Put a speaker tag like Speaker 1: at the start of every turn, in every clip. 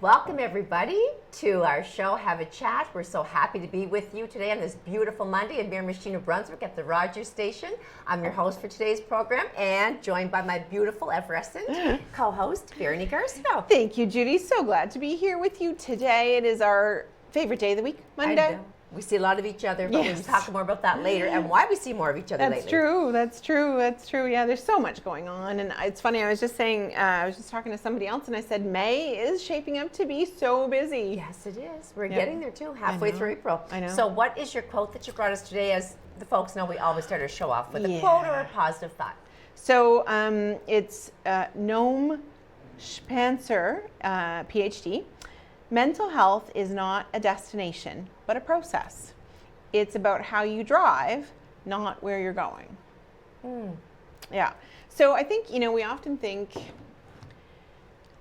Speaker 1: Welcome everybody to our show, Have a Chat. We're so happy to be with you today on this beautiful Monday in Miramichi, New Brunswick at the Rogers Station. I'm your host for today's program and joined by my beautiful effervescent co-host, Veronique Arsenault.
Speaker 2: Thank you, Judy. So glad to be here with you today. It is our favorite day of the week, Monday.
Speaker 1: I know. We see a lot of each other, but we'll talk more about that later and why we see more of each other lately.
Speaker 2: That's true. Yeah, there's so much going on. And it's funny, I was just saying, I was just talking to somebody else and I said, May is shaping up to be so busy.
Speaker 1: Yes, it is. We're getting there too, halfway through April.
Speaker 2: I know.
Speaker 1: So what is your quote that you brought us today? As the folks know, we always start our show off with a quote or a positive thought.
Speaker 2: So it's Noam Spencer, PhD. Mental health is not a destination, but a process. It's about how you drive, not where you're going. Yeah. So I think, we often think,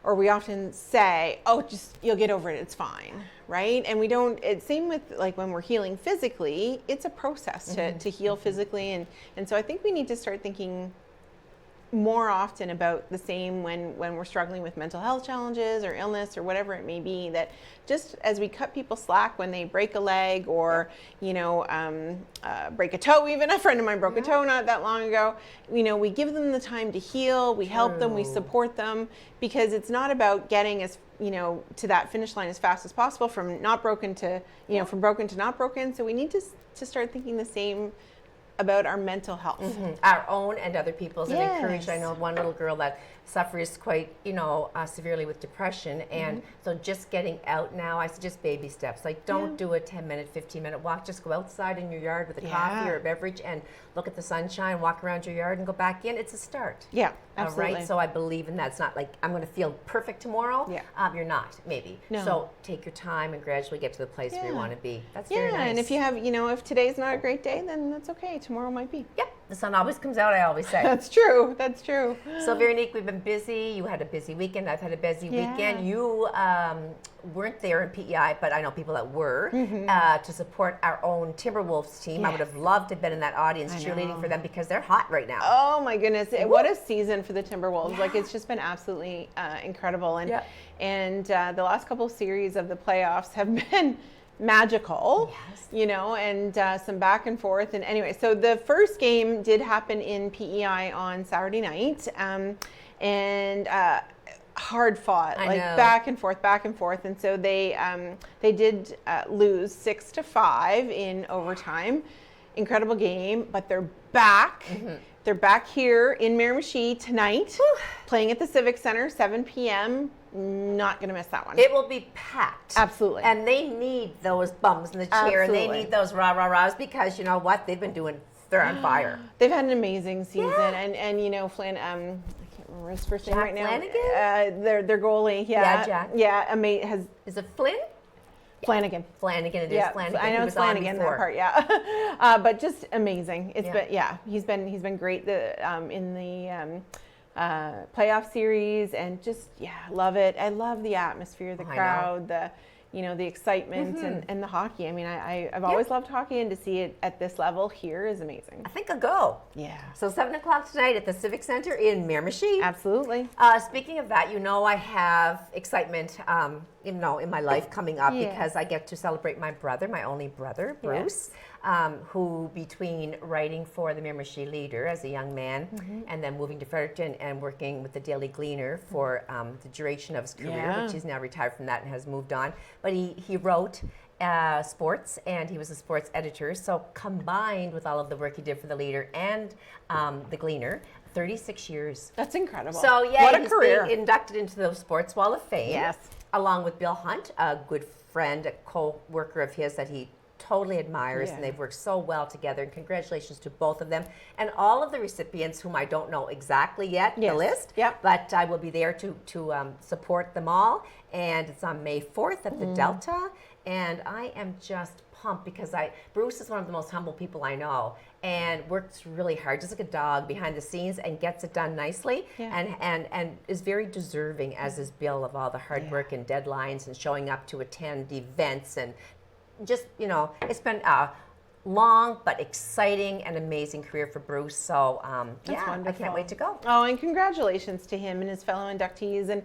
Speaker 2: or we often say, oh, just, you'll get over it, it's fine, right? And we don't, it's same with like when we're healing physically, it's a process to heal physically. And so I think we need to start thinking more often about the same when we're struggling with mental health challenges or illness or whatever it may be, that just as we cut people slack when they break a leg or, break a toe, even a friend of mine broke a toe not that long ago, we give them the time to heal, we help them, we support them, because it's not about getting as, to that finish line as fast as possible from not broken to, from broken to not broken. So we need to start thinking the same about our mental health.
Speaker 1: Our own and other people's. And encouraged. I know one little girl that suffers quite, severely with depression. And so just getting out now, I suggest baby steps. Like don't do a 10-minute, 15-minute walk. Just go outside in your yard with a coffee or a beverage and look at the sunshine, walk around your yard and go back in. It's a start.
Speaker 2: Yeah, absolutely.
Speaker 1: Right? So I believe in that. It's not like I'm going to feel perfect tomorrow. You're not, maybe.
Speaker 2: No.
Speaker 1: So take your time and gradually get to the place where you want to be. That's very nice.
Speaker 2: And if you have, if today's not a great day, then that's okay. Tomorrow might be.
Speaker 1: Yep. The sun always comes out, I always say.
Speaker 2: That's true. So
Speaker 1: Veronique, we've been busy. You had a busy weekend. I've had a busy weekend. You weren't there in PEI, but I know people that were to support our own Timberwolves team. I would have loved to have been in that audience cheerleading for them because they're hot right now.
Speaker 2: Oh my goodness. What a season for the Timberwolves. Like it's just been absolutely incredible. And the last couple of series of the playoffs have been magical, and some back and forth. And anyway, so the first game did happen in PEI on Saturday night, and hard fought, back and forth. And so they did lose 6-5 in overtime. Incredible game, but they're back. They're back here in Miramichi tonight, playing at the Civic Center, 7 p.m. Not going to miss that one.
Speaker 1: It will be packed.
Speaker 2: Absolutely.
Speaker 1: And they need those bums in the chair. And they need those rah-rah-rahs because you know what? They're on fire.
Speaker 2: They've had an amazing season. And Flynn, I can't remember his first name right now.
Speaker 1: Flanagan?
Speaker 2: Their goalie.
Speaker 1: Jack.
Speaker 2: Yeah,
Speaker 1: Is it Flynn?
Speaker 2: Flanagan.
Speaker 1: Flanagan, it is Flanagan.
Speaker 2: I know it's Flanagan, that part, but just amazing. He's been great in the playoff series, and just love it. I love the atmosphere, the crowd, the excitement, and the hockey. I mean, I've always loved hockey, and to see it at this level here is amazing.
Speaker 1: I think a go.
Speaker 2: Yeah.
Speaker 1: So 7 o'clock tonight at the Civic Center in Miramichi.
Speaker 2: Absolutely.
Speaker 1: Speaking of that, I have excitement, in my life coming up because I get to celebrate my brother, my only brother, Bruce, who between writing for the Miramichi Leader as a young man and then moving to Fredericton and working with the Daily Gleaner for the duration of his career, which he's now retired from that and has moved on. But he wrote sports, and he was a sports editor. So combined with all of the work he did for the Leader and the Gleaner, 36 years.
Speaker 2: That's incredible.
Speaker 1: So
Speaker 2: what a
Speaker 1: he's
Speaker 2: career.
Speaker 1: Being inducted into the Sports Wall of Fame.
Speaker 2: Yes.
Speaker 1: Along with Bill Hunt, a good friend, a co-worker of his that he totally admires, and they've worked so well together. And congratulations to both of them and all of the recipients whom I don't know exactly yet, the list. But I will be there to support them all. And it's on May 4th at the Delta. And I am just pumped because Bruce is one of the most humble people I know and works really hard, just like a dog behind the scenes, and gets it done nicely and is very deserving, as is Bill, of all the hard work and deadlines and showing up to attend events and just, it's been long but exciting and amazing career for Bruce. So yeah,
Speaker 2: wonderful.
Speaker 1: I can't wait to go.
Speaker 2: Oh, and congratulations to him and his fellow inductees. And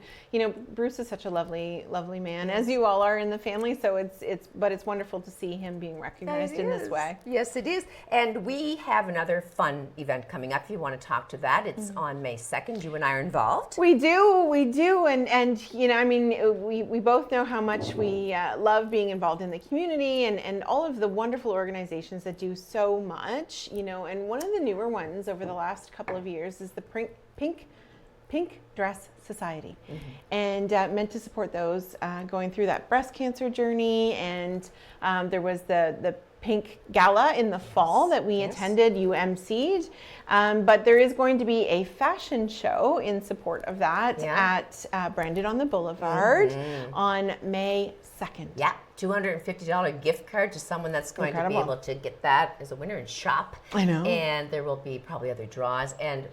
Speaker 2: Bruce is such a lovely, lovely man, as you all are in the family. So it's wonderful to see him being recognized in this way.
Speaker 1: Yes, it is. And we have another fun event coming up. If you want to talk to that, it's on May 2nd. You and I are involved.
Speaker 2: We do, and we both know how much we love being involved in the community and all of the wonderful organizations that do so much, and one of the newer ones over the last couple of years is the Pink Dress Society, and meant to support those going through that breast cancer journey. And there was the Pink Gala in the fall that we attended, you emceed, but there is going to be a fashion show in support of that at Branded on the Boulevard on May 2nd.
Speaker 1: Yeah, $250 gift card to someone that's going to be able to get that as a winner and shop.
Speaker 2: I know.
Speaker 1: And there will be probably other draws and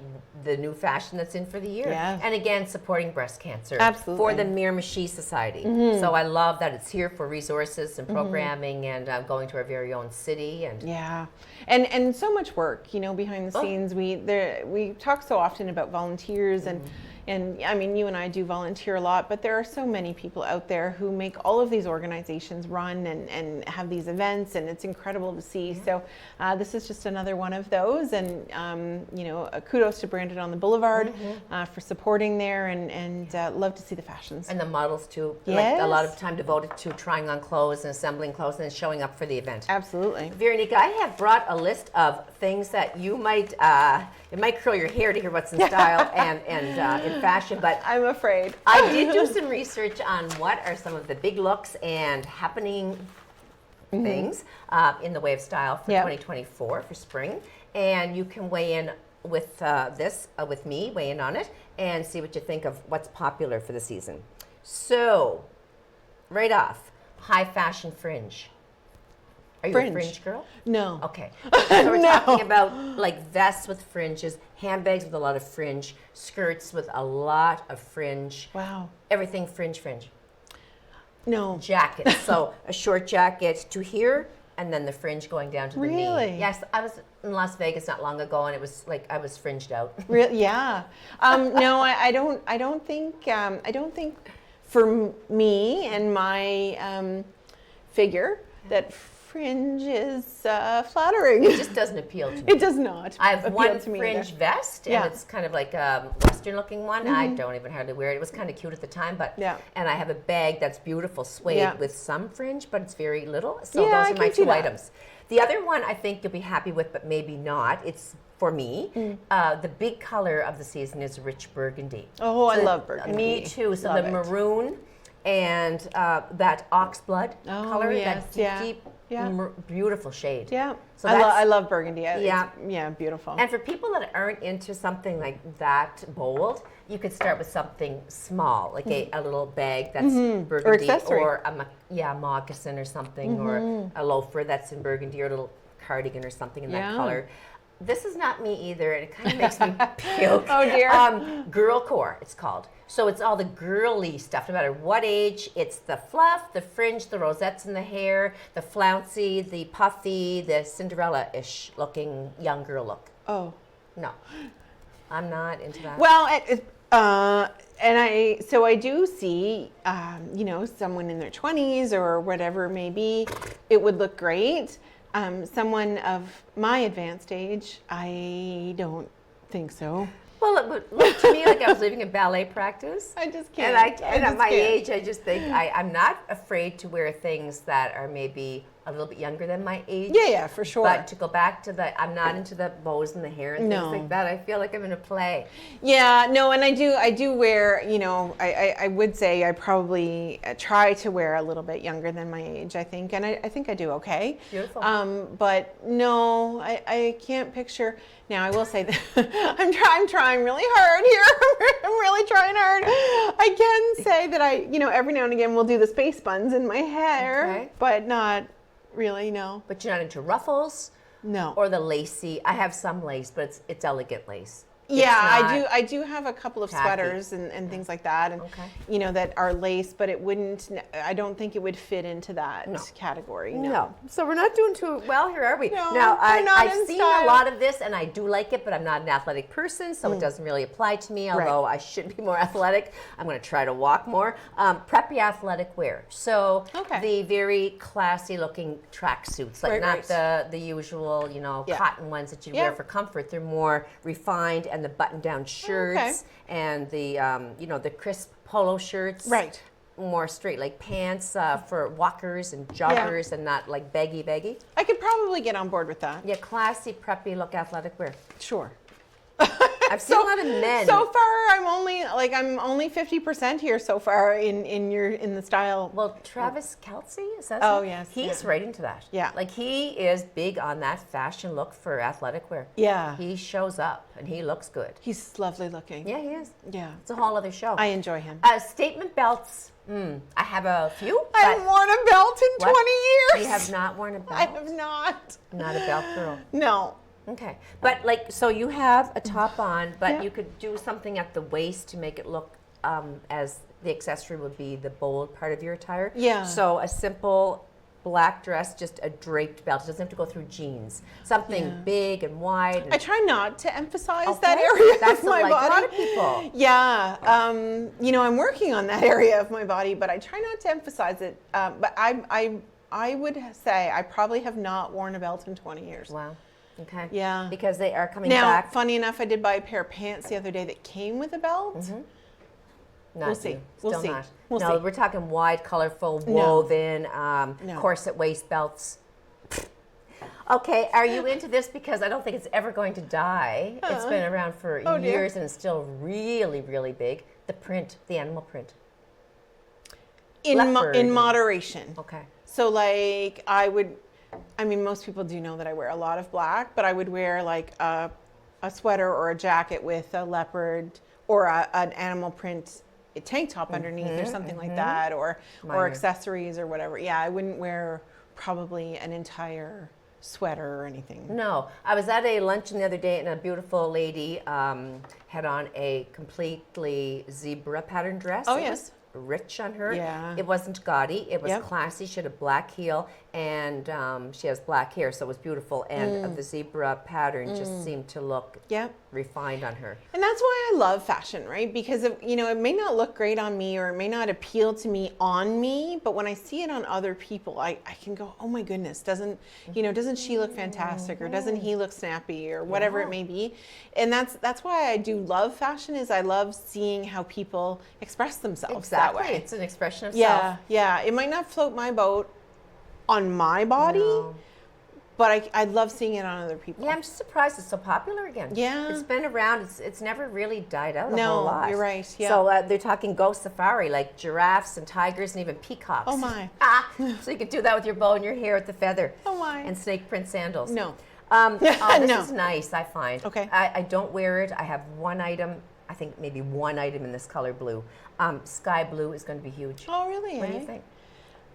Speaker 1: the new fashion that's in for the year.
Speaker 2: Yes.
Speaker 1: And again, supporting breast cancer.
Speaker 2: Absolutely.
Speaker 1: For the Miramichi Society. So I love that it's here for resources and programming and going to our very own city. And
Speaker 2: yeah, and so much work, behind the scenes. We talk so often about volunteers and I mean, you and I do volunteer a lot, but there are so many people out there who make all of these organizations run and have these events, and it's incredible to see. So this is just another one of those, and kudos to Branded on the Boulevard for supporting there, and love to see the fashions.
Speaker 1: And the models too.
Speaker 2: Yes.
Speaker 1: Like a lot of time devoted to trying on clothes and assembling clothes and showing up for the event.
Speaker 2: Absolutely.
Speaker 1: Veronica, I have brought a list of things that you might, it might curl your hair to hear what's in style and in fashion, but
Speaker 2: I'm afraid.
Speaker 1: I did do some research on what are some of the big looks and happening things in the way of style for 2024 for spring. And you can weigh in with this, with me, weigh in on it, and see what you think of what's popular for the season. So, right off, high fashion fringe. Are you a fringe girl?
Speaker 2: No.
Speaker 1: Okay. So we're talking about like vests with fringes, handbags with a lot of fringe, skirts with a lot of fringe.
Speaker 2: Wow.
Speaker 1: Everything fringe.
Speaker 2: No.
Speaker 1: Jackets. So a short jacket to here and then the fringe going down to the knee.
Speaker 2: Really?
Speaker 1: Yes, I was in Las Vegas not long ago and it was like I was fringed out.
Speaker 2: Really? Yeah. No, I don't think for me and my figure that fringe is flattering.
Speaker 1: It just doesn't appeal to me.
Speaker 2: It does not.
Speaker 1: I have
Speaker 2: appeal
Speaker 1: one
Speaker 2: to me
Speaker 1: fringe
Speaker 2: either.
Speaker 1: vest, and it's kind of like a Western-looking one. I don't even hardly wear it. It was kind of cute at the time, but and I have a bag that's beautiful suede with some fringe, but it's very little. So those are my two items. The other one I think you'll be happy with, but maybe not. It's for me. The big color of the season is rich burgundy.
Speaker 2: Oh, I love burgundy.
Speaker 1: Me too. So
Speaker 2: Love
Speaker 1: the
Speaker 2: it.
Speaker 1: maroon and that oxblood color,
Speaker 2: yes,
Speaker 1: that deep, beautiful shade.
Speaker 2: Yeah.
Speaker 1: So
Speaker 2: I love burgundy.
Speaker 1: Yeah.
Speaker 2: Yeah, beautiful.
Speaker 1: And for people that aren't into something like that bold, you could start with something small, like a little bag that's burgundy,
Speaker 2: Or accessory.
Speaker 1: or a moccasin or something, or a loafer that's in burgundy, or a little cardigan or something in that color. This is not me either, and it kind of makes me puke.
Speaker 2: Oh dear.
Speaker 1: Girl core, it's called. So it's all the girly stuff, no matter what age. It's the fluff, the fringe, the rosettes in the hair, the flouncy, the puffy, the Cinderella-ish looking young girl look.
Speaker 2: Oh.
Speaker 1: No, I'm not into that.
Speaker 2: Well, so I do see, someone in their 20s or whatever it may be, it would look great. Someone of my advanced age, I don't think so.
Speaker 1: Well, it would look to me like I was leaving a ballet practice.
Speaker 2: I just can't.
Speaker 1: And at my age, I just think I'm not afraid to wear things that are maybe a little bit younger than my age.
Speaker 2: Yeah, for sure.
Speaker 1: But to go back to I'm not into the bows in the hair and things like that. I feel like I'm in a play.
Speaker 2: Yeah, no, and I do wear, I would say I probably try to wear a little bit younger than my age, I think, and I think I do okay.
Speaker 1: Beautiful.
Speaker 2: But no, I can't picture. Now, I will say that I'm trying really hard here. I'm really trying hard. I can say that I, every now and again will do the space buns in my hair, but not really, no.
Speaker 1: But you're not into ruffles?
Speaker 2: No.
Speaker 1: Or the lacy? I have some lace, but it's elegant lace.
Speaker 2: Yeah, I do have a couple of
Speaker 1: tacky.
Speaker 2: Sweaters and things like that, and you know, that are lace, but it wouldn't. I don't think it would fit into that category. No.
Speaker 1: So we're not doing too well here, are we?
Speaker 2: No,
Speaker 1: now
Speaker 2: we're not
Speaker 1: I've
Speaker 2: in
Speaker 1: seen
Speaker 2: style.
Speaker 1: a lot of this, and I do like it, but I'm not an athletic person, so it doesn't really apply to me. Although I should be more athletic, I'm going to try to walk more. Preppy athletic wear. So the very classy looking tracksuits, like not the usual, you know, cotton ones that you wear for comfort. They're more refined, and the button-down shirts and the you know, the crisp polo shirts.
Speaker 2: Right.
Speaker 1: More straight, like pants for walkers and joggers, and not like baggy.
Speaker 2: I could probably get on board with that.
Speaker 1: Yeah, classy, preppy look, athletic wear.
Speaker 2: Sure.
Speaker 1: I've seen a lot of men.
Speaker 2: So far, I'm only 50% here so far in the style.
Speaker 1: Well, Travis Kelce, is that?
Speaker 2: Oh, yes.
Speaker 1: He's right into that.
Speaker 2: Yeah.
Speaker 1: Like, he is big on that fashion look for athletic wear.
Speaker 2: Yeah.
Speaker 1: He shows up and he looks good.
Speaker 2: He's lovely looking.
Speaker 1: Yeah, he is.
Speaker 2: Yeah.
Speaker 1: It's a whole other show.
Speaker 2: I enjoy him.
Speaker 1: Statement belts. I have a few.
Speaker 2: I haven't worn a belt in 20 years.
Speaker 1: You have not worn a belt?
Speaker 2: I have not.
Speaker 1: Not a belt girl.
Speaker 2: No.
Speaker 1: Okay, but like, so you have a top on, but you could do something at the waist to make it look as the accessory would be the bold part of your attire.
Speaker 2: Yeah.
Speaker 1: So a simple black dress, just a draped belt. It doesn't have to go through jeans. Something big and wide. And
Speaker 2: I try not to emphasize that area of my body.
Speaker 1: A lot of people.
Speaker 2: Yeah. You know, I'm working on that area of my body, but I try not to emphasize it. But I would say I probably have not worn a belt in 20 years.
Speaker 1: Wow. Okay.
Speaker 2: Yeah.
Speaker 1: Because they are coming
Speaker 2: now,
Speaker 1: back.
Speaker 2: funny enough, I did buy a pair of pants the other day that came with a belt.
Speaker 1: We'll
Speaker 2: see.
Speaker 1: You.
Speaker 2: We'll
Speaker 1: Still
Speaker 2: see.
Speaker 1: not.
Speaker 2: We'll
Speaker 1: no,
Speaker 2: see.
Speaker 1: we're talking wide, colorful, woven, corset waist belts. Okay, are you into this? Because I don't think it's ever going to die. It's been around for years and it's still really, really big. The print, the animal print.
Speaker 2: In moderation.
Speaker 1: Okay.
Speaker 2: So like I mean, most people do know that I wear a lot of black, but I would wear like a sweater or a jacket with a leopard or an animal print tank top underneath or something like that, or accessories or whatever. Yeah, I wouldn't wear probably an entire sweater or anything.
Speaker 1: No, I was at a luncheon the other day and a beautiful lady had on a completely zebra pattern dress.
Speaker 2: Oh,
Speaker 1: it
Speaker 2: yes.
Speaker 1: was rich on her.
Speaker 2: Yeah.
Speaker 1: It wasn't gaudy. It was classy. She had a black heel and she has black hair, so it was beautiful. And the zebra pattern just seemed to look refined on her.
Speaker 2: And that's why I love fashion, right? Because you know, it may not look great on me or it may not appeal to me on me, but when I see it on other people, I can go, oh my goodness, doesn't she look fantastic, or doesn't he look snappy, or whatever it may be. And that's why I do love fashion, is I love seeing how people express themselves that way.
Speaker 1: It's an expression of self.
Speaker 2: Yeah. It might not float my boat on my body, but I love seeing it on other people.
Speaker 1: Yeah, I'm just surprised it's so popular again.
Speaker 2: Yeah.
Speaker 1: It's been around. It's never really died out a whole lot.
Speaker 2: No, you're right. Yeah.
Speaker 1: So they're talking ghost safari, like giraffes and tigers and even peacocks.
Speaker 2: Oh my.
Speaker 1: So you could do that with your bow and your hair with the feather.
Speaker 2: Oh my.
Speaker 1: And snake print sandals.
Speaker 2: No.
Speaker 1: This is nice, I find.
Speaker 2: Okay.
Speaker 1: I don't wear it. I have one item, I think maybe one item in this color blue. Sky blue is going to be huge.
Speaker 2: Oh, really?
Speaker 1: What do you think?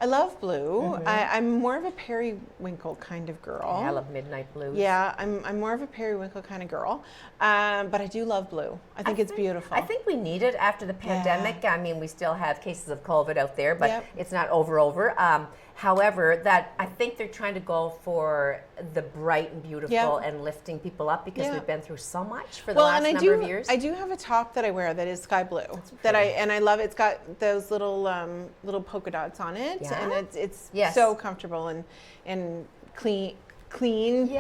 Speaker 2: I love blue. I'm more of a periwinkle kind of girl.
Speaker 1: Yeah, I love midnight blues.
Speaker 2: Yeah, I'm more of a periwinkle kind of girl. But I do love blue. I think it's beautiful.
Speaker 1: I think we need it after the pandemic. I mean, we still have cases of COVID out there, but it's not over. However, that I think they're trying to go for the bright and beautiful and lifting people up, because we've been through so much for the last number of years.
Speaker 2: I do have a top that I wear that is sky blue and I love. It's got those little polka dots on it, and it's so comfortable and clean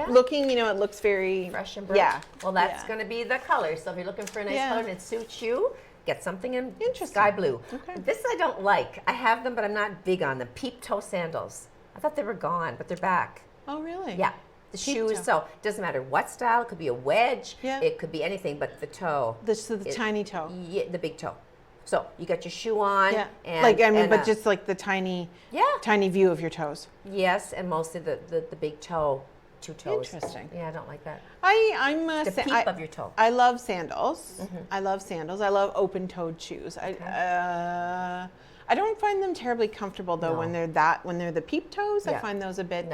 Speaker 2: looking. You know, it looks very
Speaker 1: fresh and bright.
Speaker 2: Yeah.
Speaker 1: Well, that's going to be the color. So if you're looking for a nice color and it suits you, get something in sky blue.
Speaker 2: Okay.
Speaker 1: This I don't like. I have them, but I'm not big on them. Peep toe sandals. I thought they were gone, but they're back.
Speaker 2: Oh, really?
Speaker 1: Yeah. The shoes. So it doesn't matter what style. It could be a wedge. Yeah. It could be anything, but the toe.
Speaker 2: The tiny toe.
Speaker 1: Yeah, the big toe. So you got your shoe on. Yeah.
Speaker 2: But just like the tiny view of your toes.
Speaker 1: Yes, and mostly the big toe. Two toes.
Speaker 2: Interesting.
Speaker 1: Yeah, I don't like that.
Speaker 2: I'm
Speaker 1: the peep of your toe.
Speaker 2: I love sandals. I love sandals. I love open-toed shoes. I don't find them terribly comfortable though when they're the peep toes. I find those a bit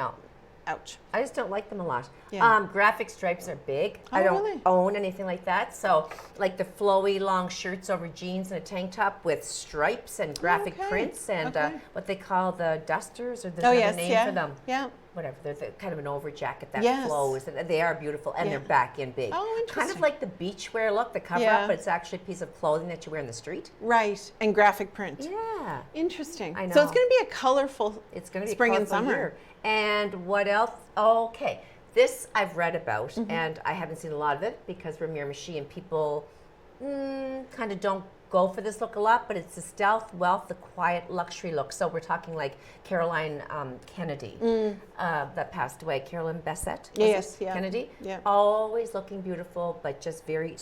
Speaker 2: ouch.
Speaker 1: I just don't like them a lot.
Speaker 2: Yeah.
Speaker 1: Graphic stripes are big.
Speaker 2: Oh,
Speaker 1: I don't
Speaker 2: really?
Speaker 1: own anything like that. So like the flowy long shirts over jeans and a tank top with stripes and graphic
Speaker 2: Okay.
Speaker 1: prints and
Speaker 2: Okay.
Speaker 1: What they call the dusters, or there's
Speaker 2: Oh,
Speaker 1: another
Speaker 2: yes,
Speaker 1: name
Speaker 2: yeah.
Speaker 1: for them.
Speaker 2: Yeah.
Speaker 1: Whatever. There's kind of an over jacket that
Speaker 2: Yes.
Speaker 1: flows, and they are beautiful, and
Speaker 2: Yeah.
Speaker 1: they're back in big.
Speaker 2: Oh,
Speaker 1: Kind
Speaker 2: interesting.
Speaker 1: of like the beachwear look, the cover
Speaker 2: Yeah.
Speaker 1: up, but it's actually a piece of clothing that you wear in the street.
Speaker 2: Right. And graphic print.
Speaker 1: Yeah.
Speaker 2: Interesting.
Speaker 1: I
Speaker 2: So it's
Speaker 1: know.
Speaker 2: going to be a colorful
Speaker 1: It's going to be
Speaker 2: spring and
Speaker 1: colorful
Speaker 2: summer.
Speaker 1: year. And what else? Okay, this I've read about,
Speaker 2: Mm-hmm.
Speaker 1: and I haven't seen a lot of it because we're Miramichi and people kind of don't go for this look a lot. But it's the stealth, wealth, the quiet luxury look. So we're talking like Caroline Kennedy that passed away. Carolyn Bessette. was
Speaker 2: Yes,
Speaker 1: it?
Speaker 2: yeah.
Speaker 1: Kennedy.
Speaker 2: Yeah.
Speaker 1: Always looking beautiful, but just very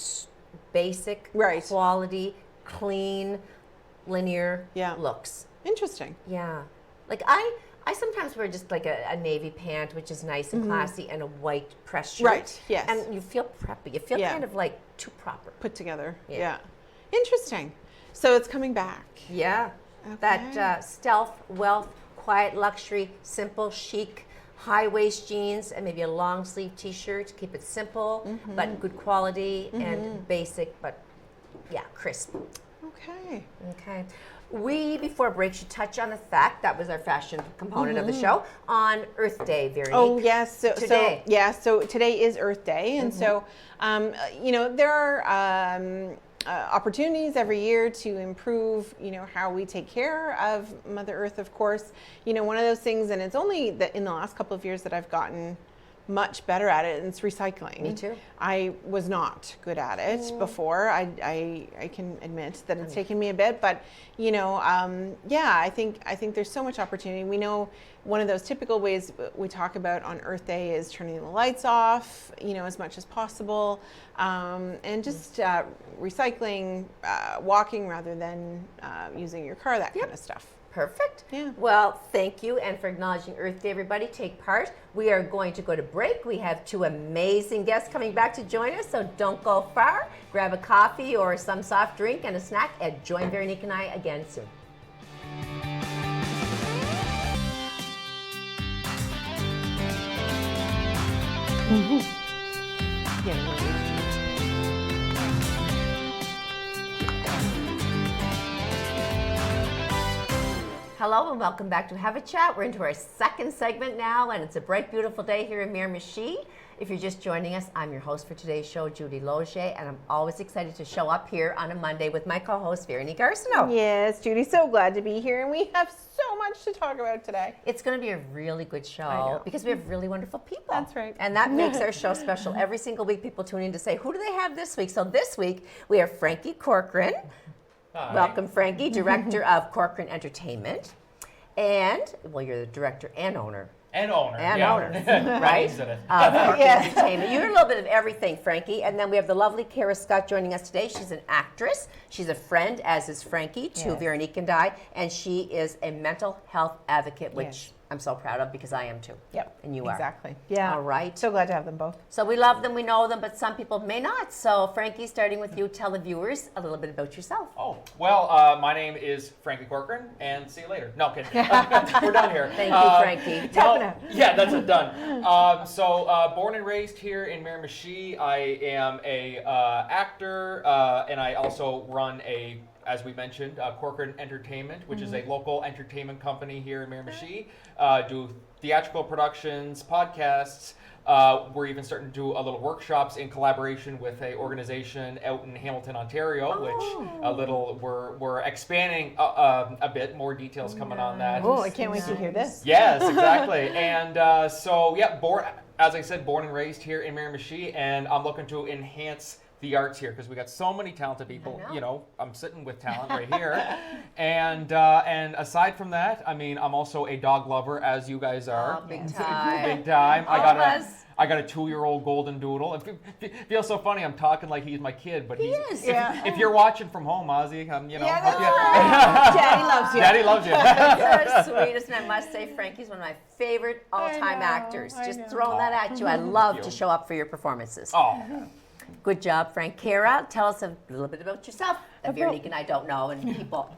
Speaker 1: basic,
Speaker 2: Right.
Speaker 1: quality, clean, linear
Speaker 2: Yeah.
Speaker 1: looks.
Speaker 2: Interesting.
Speaker 1: Yeah. Like I sometimes wear just like a navy pant, which is nice and classy, and a white press shirt.
Speaker 2: Right, yes.
Speaker 1: And you feel preppy. You feel
Speaker 2: Yeah.
Speaker 1: kind of like too proper.
Speaker 2: Put together.
Speaker 1: Yeah.
Speaker 2: Yeah. Interesting. So it's coming back.
Speaker 1: Yeah.
Speaker 2: Okay.
Speaker 1: That stealth, wealth, quiet luxury, simple, chic, high waist jeans, and maybe a long sleeve t-shirt. Keep it simple, but good quality, and basic, but yeah, crisp.
Speaker 2: Okay.
Speaker 1: Okay. We, before break, should touch on the fact that was our fashion component of the show on Earth Day, Veronique.
Speaker 2: Oh yes. So
Speaker 1: Today.
Speaker 2: So today is Earth Day, and so there are opportunities every year to improve how we take care of Mother Earth. Of course, one of those things, and it's only that in the last couple of years that I've gotten much better at it, and it's recycling.
Speaker 1: Me too.
Speaker 2: I was not good at it before. I can admit that it's taken me a bit, but I think there's so much opportunity. We know one of those typical ways we talk about on Earth Day is turning the lights off, as much as possible, and just recycling, walking rather than using your car, that kind of stuff.
Speaker 1: Perfect.
Speaker 2: Yeah.
Speaker 1: Well, thank you, and for acknowledging Earth Day, everybody. Take part. We are going to go to break. We have two amazing guests coming back to join us, so don't go far. Grab a coffee or some soft drink and a snack, and join Veronique and I again soon. Hello and welcome back to Have a Chat. We're into our second segment now, and it's a bright, beautiful day here in Miramichi. If you're just joining us, I'm your host for today's show, Judy Logier, and I'm always excited to show up here on a Monday with my co-host, Veronique Arsenault.
Speaker 2: Yes, Judy, so glad to be here, and we have so much to talk about today.
Speaker 1: It's going to be a really good show
Speaker 2: know.
Speaker 1: because we have really wonderful people.
Speaker 2: That's right.
Speaker 1: And that makes our show special. Every single week, people tune in to say, who do they have this week? So this week, we have Frankie Corcoran.
Speaker 3: Hi.
Speaker 1: Welcome, Frankie, Director of Corcoran Entertainment. And, well, you're the director and owner.
Speaker 3: And owner.
Speaker 1: And
Speaker 3: yeah.
Speaker 1: owner, right?
Speaker 3: Names in it.
Speaker 1: Of Corcoran Entertainment. You're a little bit of everything, Frankie. And then we have the lovely Kara Scott joining us today. She's an actress. She's a friend, as is Frankie, to
Speaker 4: Yes.
Speaker 1: Veronique and I. And she is a mental health advocate, which
Speaker 4: Yes.
Speaker 1: I'm so proud of because I am too.
Speaker 4: Yep.
Speaker 1: And you are.
Speaker 4: Exactly. Yeah.
Speaker 1: All right.
Speaker 4: So glad to have them both.
Speaker 1: So we love them, we know them, but some people may not. So Frankie, starting with you, tell the viewers a little bit about yourself.
Speaker 3: Oh, well, my name is Frankie Corcoran, and see you later. No, kidding. We're done here.
Speaker 1: Thank you, Frankie.
Speaker 3: No, yeah, that's it, done. Born and raised here in Miramichi. I am a actor, and I also run as we mentioned, Corcoran Entertainment, which is a local entertainment company here in Miramichi. Do theatrical productions, podcasts. We're even starting to do a little workshops in collaboration with a organization out in Hamilton, Ontario, which we're expanding a bit. More details coming on that.
Speaker 2: Oh, I can't wait to hear this.
Speaker 3: Yes, exactly. And as I said, born and raised here in Miramichi, and I'm looking to enhance the arts here because we got so many talented people. I'm sitting with talent right here, and aside from that, I mean, I'm also a dog lover, as you guys are.
Speaker 1: Oh, big time.
Speaker 3: Big time.
Speaker 1: All of us.
Speaker 3: I got a 2-year-old golden doodle. It feels so funny. I'm talking like he's my kid, but
Speaker 1: He is.
Speaker 3: If you're watching from home, Ozzy, hope you-
Speaker 2: Daddy loves you.
Speaker 3: Daddy loves you.
Speaker 1: You're the sweetest, and I must say, Frankie's one of my favorite all-time
Speaker 2: know,
Speaker 1: actors.
Speaker 2: I
Speaker 1: Just
Speaker 2: know.
Speaker 1: throwing that at you. I love to show up for your performances.
Speaker 3: Oh.
Speaker 1: Good job, Frank. Kara, tell us a little bit about yourself that
Speaker 4: About-
Speaker 1: Veronique and I don't know, and people.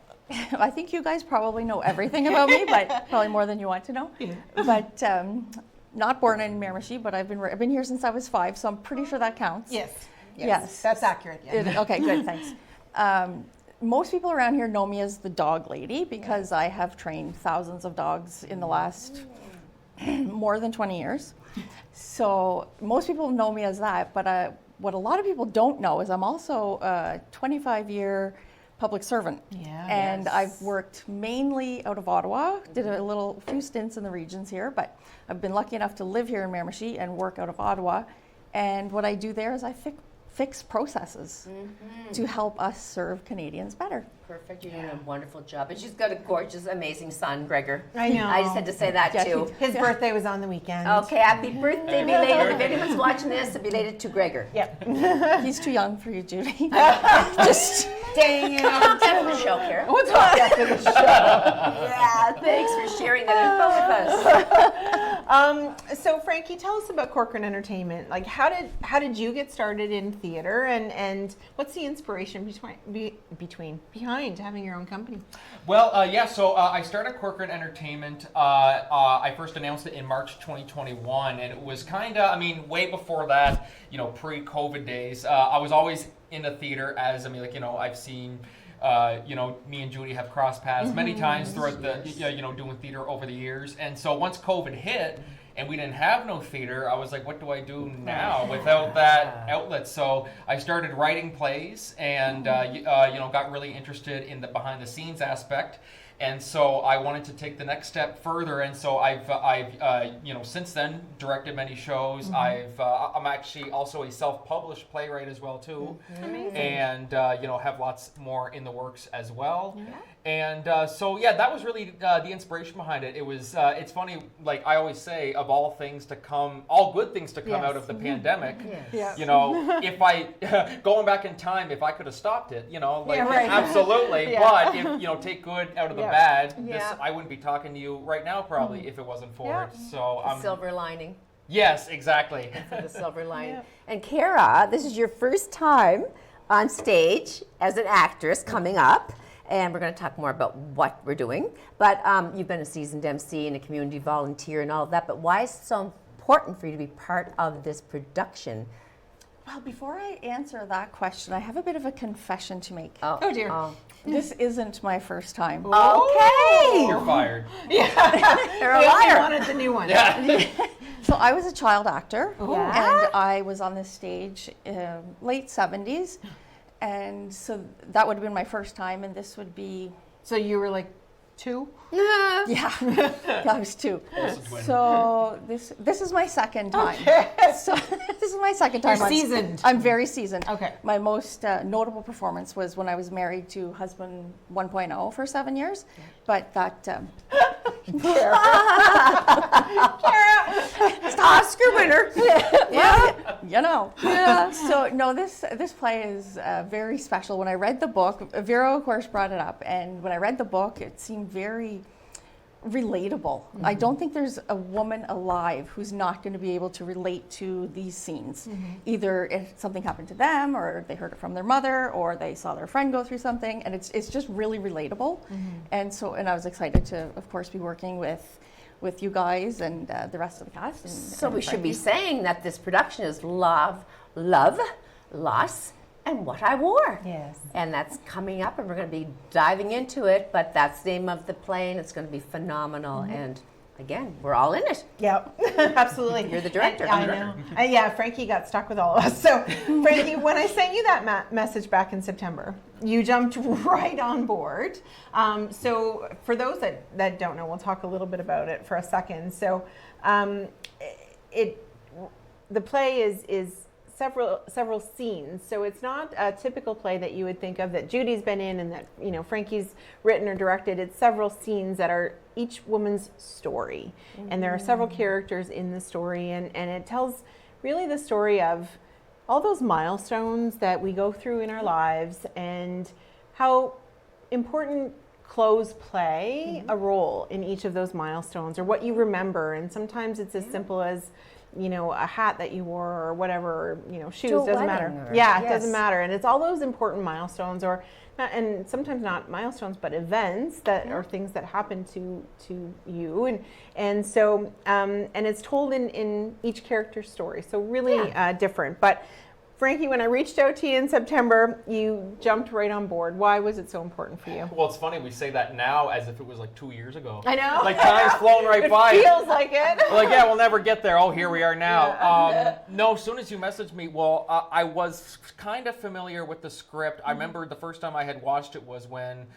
Speaker 4: I think you guys probably know everything about me, but probably more than you want to know. But not born in Miramichi, but I've been here since I was 5, so I'm pretty sure that counts.
Speaker 2: Yes. That's accurate. Yeah.
Speaker 4: Okay, good, thanks. Most people around here know me as the dog lady because I have trained thousands of dogs in the last more than 20 years. So most people know me as that, but what a lot of people don't know is I'm also a 25-year public servant. And I've worked mainly out of Ottawa, did a few stints in the regions here, but I've been lucky enough to live here in Miramichi and work out of Ottawa. And what I do there is I fix processes to help us serve Canadians better.
Speaker 1: Perfect. You're doing a wonderful job. And she's got a gorgeous, amazing son, Gregor.
Speaker 2: I know.
Speaker 1: I just had to say that too.
Speaker 2: His birthday was on the weekend.
Speaker 1: Okay, happy birthday, belated. If anyone's watching this, belated to Gregor.
Speaker 2: Yep.
Speaker 4: He's too young for you, Judy.
Speaker 1: Just dang it. After the show, Kara.
Speaker 2: We'll talk after the show.
Speaker 1: Yeah, thanks for sharing that info with us.
Speaker 2: So Frankie, tell us about Corcoran Entertainment. Like, how did you get started in theater, and what's the inspiration behind having your own company?
Speaker 3: Well, so I started Corcoran Entertainment. I first announced it in March 2021, and it was kind of, way before that, pre-COVID days. I was always in the theater I've seen, me and Judy have crossed paths many times throughout doing theater over the years. And so once COVID hit and we didn't have no theater, I was like, what do I do now without that outlet? So I started writing plays and, got really interested in the behind the scenes aspect. And so I wanted to take the next step further, and so I've since then directed many shows. I'm actually also a self-published playwright as well too, and have lots more in the works as well. And that was really the inspiration behind it. It was it's funny, like I always say, of all things to come, all good things to come out of the pandemic. If I going back in time, if I could have stopped it, absolutely. But if take good out of the bad, I wouldn't be talking to you right now probably if it wasn't for it. So
Speaker 1: silver lining.
Speaker 3: Yes, exactly.
Speaker 1: The silver lining. And Kara, this is your first time on stage as an actress coming up. And we're going to talk more about what we're doing. But you've been a seasoned MC and a community volunteer and all of that. But why is it so important for you to be part of this production?
Speaker 4: Well, before I answer that question, I have a bit of a confession to make.
Speaker 2: Oh dear.
Speaker 4: This isn't my first time.
Speaker 1: Okay.
Speaker 3: You're fired.
Speaker 1: You're a liar.
Speaker 2: Wanted the new one.
Speaker 3: Yeah.
Speaker 4: So I was a child actor, and I was on the stage late 70s. And so that would have been my first time, and this would be...
Speaker 2: So you were like 2?
Speaker 4: Yeah, I was 2. So this is my second time.
Speaker 2: Okay.
Speaker 4: So this is my second time.
Speaker 2: You're seasoned.
Speaker 4: I'm very seasoned.
Speaker 2: Okay.
Speaker 4: My most notable performance was when I was married to husband 1.0 for 7 years, but that...
Speaker 2: Kara.
Speaker 1: Oscar winner.
Speaker 4: So no, this play is very special. When I read the book, Vera of course brought it up, and when I read the book, it seemed very relatable. I don't think there's a woman alive who's not going to be able to relate to these scenes. Either if something happened to them, or they heard it from their mother, or they saw their friend go through something, and it's just really relatable. And I was excited to, of course, be working with you guys and the rest of the cast.
Speaker 1: So we should be saying that this production is Love, Loss, and What I Wore.
Speaker 2: Yes.
Speaker 1: And that's coming up, and we're going to be diving into it, but that's the name of the play, and it's going to be phenomenal. And again, we're all in it.
Speaker 2: Yep, absolutely.
Speaker 1: You're the director.
Speaker 2: I know. Frankie got stuck with all of us. So, Frankie, when I sent you that message back in September, you jumped right on board. So, for those that don't know, we'll talk a little bit about it for a second. So, the play is several scenes. So it's not a typical play that you would think of that Judy's been in and that Frankie's written or directed. It's several scenes that are each woman's story. And there are several characters in the story, and it tells really the story of all those milestones that we go through in our lives and how important clothes play a role in each of those milestones, or what you remember. And sometimes it's as simple as, you know, a hat that you wore or whatever, you know, shoes, doesn't matter. It doesn't matter. And it's all those important milestones, or not, and sometimes not milestones, but events that are things that happen to you. And so, and it's told in each character's story. So really different. But Frankie, when I reached out to you in September, you jumped right on board. Why was it so important for you?
Speaker 3: Well, it's funny we say that now as if it was like 2 years ago.
Speaker 2: I know.
Speaker 3: Like time's flown right by.
Speaker 2: It feels like it.
Speaker 3: We're like, yeah, we'll never get there. Oh, here we are now. No, as soon as you messaged me, well, I was kind of familiar with the script. I remember the first time I had watched it was when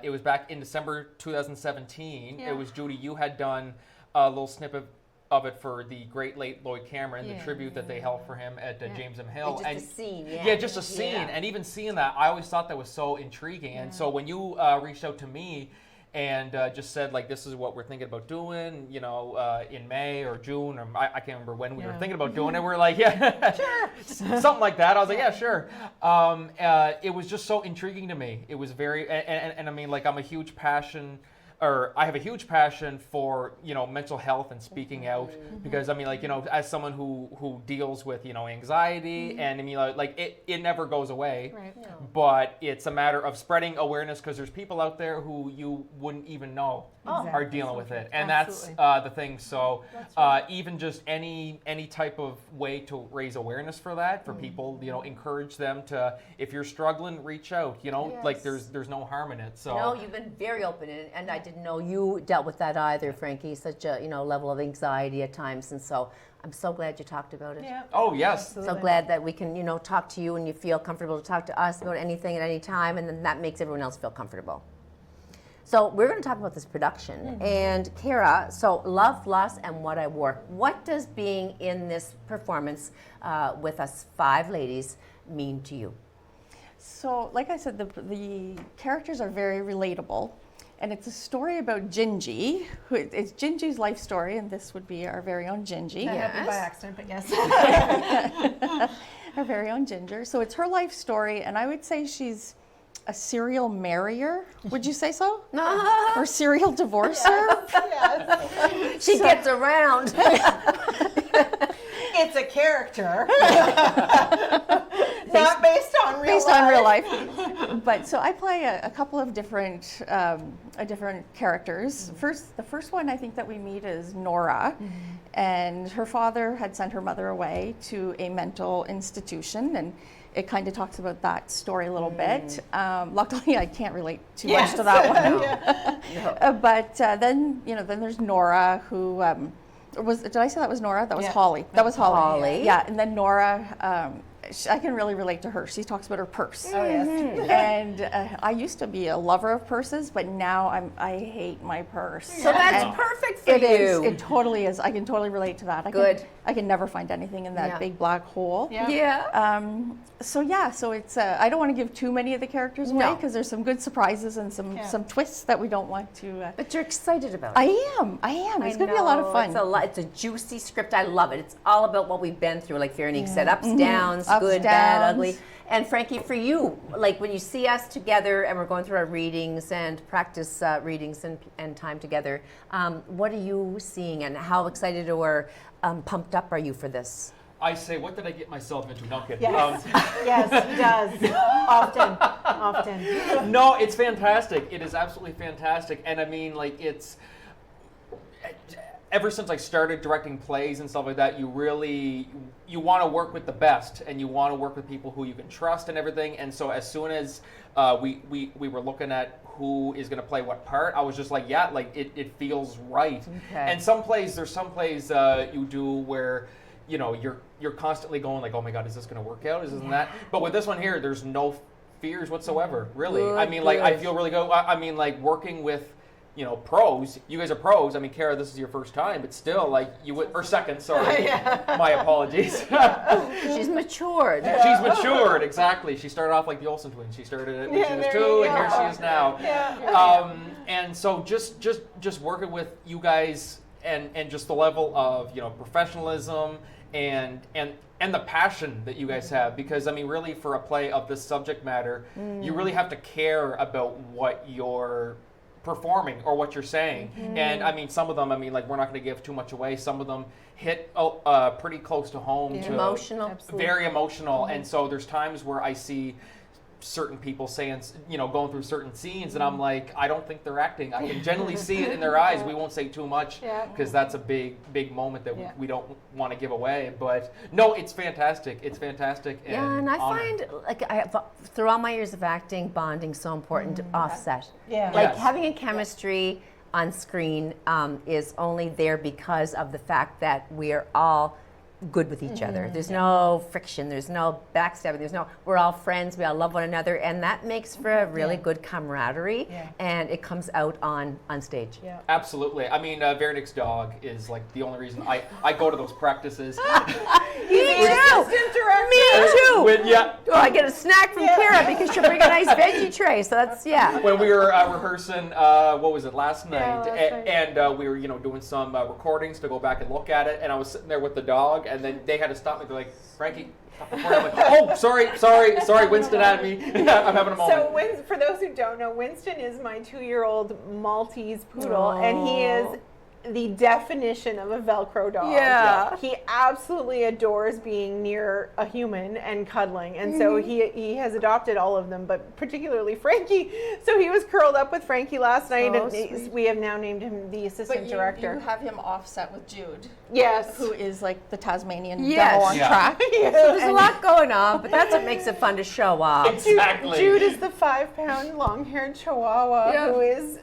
Speaker 3: it was back in December 2017. It was Judy, you had done a little snippet of it for the great late Lloyd Cameron, the tribute that they held for him at James M. Hill.
Speaker 1: Just a scene,
Speaker 3: just a scene. And even seeing that, I always thought that was so intriguing. And so when you reached out to me and just said, like, this is what we're thinking about doing, you know, in May or June, or I can't remember when we were thinking about doing it. We're like, yeah, sure. Something like that. I was like, yeah, sure. It was just so intriguing to me. It was very, and I mean, like, I have a huge passion for, you know, mental health and speaking out, because I mean, like, you know, as someone who deals with, you know, anxiety, and I mean, like it never goes away, but it's a matter of spreading awareness, because there's people out there who you wouldn't even know are dealing with it, and that's the thing. So even just any type of way to raise awareness for that, for people, you know, encourage them to, if you're struggling, reach out, you know, like there's no harm in it. So
Speaker 1: no, you've been very open, and I didn't know you dealt with that either, Frankie. Such a, you know, level of anxiety at times, and so I'm so glad you talked about it.
Speaker 2: Yeah.
Speaker 3: Oh yes.
Speaker 2: Absolutely.
Speaker 1: So glad that we can, you know, talk to you and you feel comfortable to talk to us about anything at any time, and then that makes everyone else feel comfortable. So we're going to talk about this production. And Kara, so Love, Loss, and What I Wore. What does being in this performance with us 5 ladies mean to you?
Speaker 4: So, like I said, the characters are very relatable. And it's a story about Gingy. It's Gingy's life story, and this would be our very own Gingy.
Speaker 2: That happened by accident, but yes.
Speaker 4: Our very own Ginger. So it's her life story, and I would say she's a serial marrier. Would you say so? Or serial divorcer?
Speaker 2: Yes.
Speaker 1: She gets around.
Speaker 2: It's a character. Not based on real
Speaker 4: Based
Speaker 2: life.
Speaker 4: on real life. But so I play a couple of different characters. The first one I think that we meet is Nora, and her father had sent her mother away to a mental institution, and it kind of talks about that story a little bit. Luckily, I can't relate too much to that one. But then, you know, then there's Nora, who did I say that was Nora? That was Holly. That was Holly. Yeah, and then Nora. I can really relate to her. She talks about her purse.
Speaker 2: Oh, yes.
Speaker 4: And I used to be a lover of purses, but now I hate my purse.
Speaker 1: So that's perfect for
Speaker 4: It
Speaker 1: you.
Speaker 4: is. It totally is. I can totally relate to that. I can never find anything in that big black hole.
Speaker 1: Yeah.
Speaker 4: So it's. I don't want to give too many of the characters away, because there's some good surprises and some twists that we don't want to.
Speaker 1: But you're excited about it.
Speaker 4: I am. It's going to be a lot of fun.
Speaker 1: It's a juicy script. I love it. It's all about what we've been through, like Veronique said, ups, downs, good, bad, ugly. And Frankie, for you, like when you see us together and we're going through our readings and practice readings and time together, what are you seeing, and how excited or pumped up are you for this?
Speaker 3: I say, what did I get myself into? No, I'm kidding.
Speaker 2: Yes, yes, he does. Often.
Speaker 3: No, it's fantastic. It is absolutely fantastic. And I mean, like, it's... Ever since I started directing plays and stuff like that, you want to work with the best, and you want to work with people who you can trust and everything. And so as soon as we were looking at who is going to play what part, I was just like, yeah, like it feels right.
Speaker 1: Okay.
Speaker 3: And there's some plays you do where, you know, you're constantly going like, oh my God, is this going to work out? Is this and that? But with this one here, there's no fears whatsoever, really.
Speaker 1: Good,
Speaker 3: I mean, like, I feel really good. I mean, like, working with, you know, pros. You guys are pros. I mean, Kara, this is your first time, but still, like, you would, or second, sorry. My apologies.
Speaker 1: She's matured.
Speaker 3: She's matured, exactly. She started off like the Olsen twins. She started it when she was 2, and here she is now. And so just working with you guys and just the level of, you know, professionalism and the passion that you guys have, because I mean, really, for a play of this subject matter, you really have to care about what you're performing or what you're saying. And I mean, some of them, I mean, like, we're not going to give too much away. Some of them hit pretty close to home. To
Speaker 1: Emotional.
Speaker 3: very emotional. And so there's times where I see certain people saying, you know, going through certain scenes, and I'm like, I don't think they're acting. I can generally see it in their eyes. We won't say too much because that's a big moment that we don't want to give away. But no, it's fantastic. It's fantastic.
Speaker 1: And I find, like, through all my years of acting, bonding so important to offset.
Speaker 2: Yeah.
Speaker 1: Like, having a chemistry on screen is only there because of the fact that we are all good with each other. There's no friction, there's no backstabbing, we're all friends, we all love one another, and that makes for a really good camaraderie, and it comes out on stage.
Speaker 2: Yeah.
Speaker 3: Absolutely. I mean, Veronique's dog is like the only reason I go to those practices.
Speaker 1: Me too! Oh, I get a snack from Kara because she'll bring a nice veggie tray, so that's,
Speaker 3: When we were rehearsing, what was it, last night?
Speaker 2: last night.
Speaker 3: And we were, you know, doing some recordings to go back and look at it, and I was sitting there with the dog, and then they had to stop me. They're like, Frankie, stop recording. I'm like, oh, sorry, Winston had me. I'm having a moment.
Speaker 2: So, for those who don't know, Winston is my 2-year-old Maltese poodle, and he is the definition of a Velcro dog.
Speaker 1: Yeah.
Speaker 2: He absolutely adores being near a human and cuddling, and so he has adopted all of them, but particularly Frankie. So he was curled up with Frankie last night, and we have now named him the assistant director.
Speaker 4: You have him offset with Jude.
Speaker 2: Yes.
Speaker 4: Who is like the Tasmanian
Speaker 1: Yes.
Speaker 4: devil on
Speaker 3: Yeah.
Speaker 4: track.
Speaker 1: So there's a lot going on, but that's what makes it fun to show off.
Speaker 3: Exactly.
Speaker 2: Jude is the 5-pound long-haired Chihuahua who is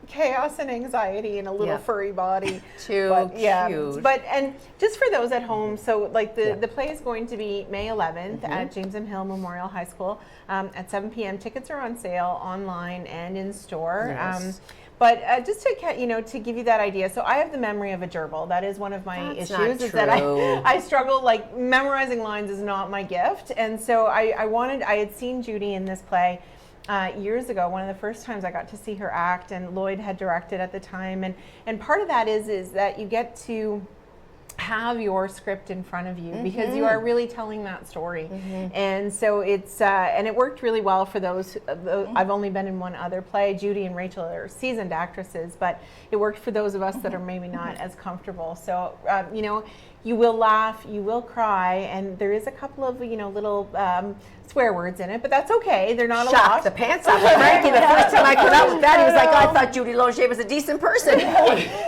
Speaker 2: chaos and anxiety in a little furry body.
Speaker 1: Too cute.
Speaker 2: But, and just for those at home, so like the play is going to be May 11th at James M. Hill Memorial High School at 7 p.m. Tickets are on sale online and in store.
Speaker 1: Yes.
Speaker 2: But just to give you that idea, so I have the memory of a gerbil. That is one of my
Speaker 1: That's
Speaker 2: issues.
Speaker 1: not
Speaker 2: Is that
Speaker 1: true.
Speaker 2: I struggle, like, memorizing lines is not my gift, and so I had seen Judy in this play years ago. One of the first times I got to see her act, and Lloyd had directed at the time, and part of that is that you get to have your script in front of you because you are really telling that story, and so it's and it worked really well for those. I've only been in one other play. Judy and Rachel are seasoned actresses, but it worked for those of us that are maybe not as comfortable. So you will laugh, you will cry, and there is a couple of little swear words in it, but that's okay. They're not a lot.
Speaker 1: Shocked the pants off of Frankie the first time I put out with that. He was like, I thought Judy Loge was a decent person.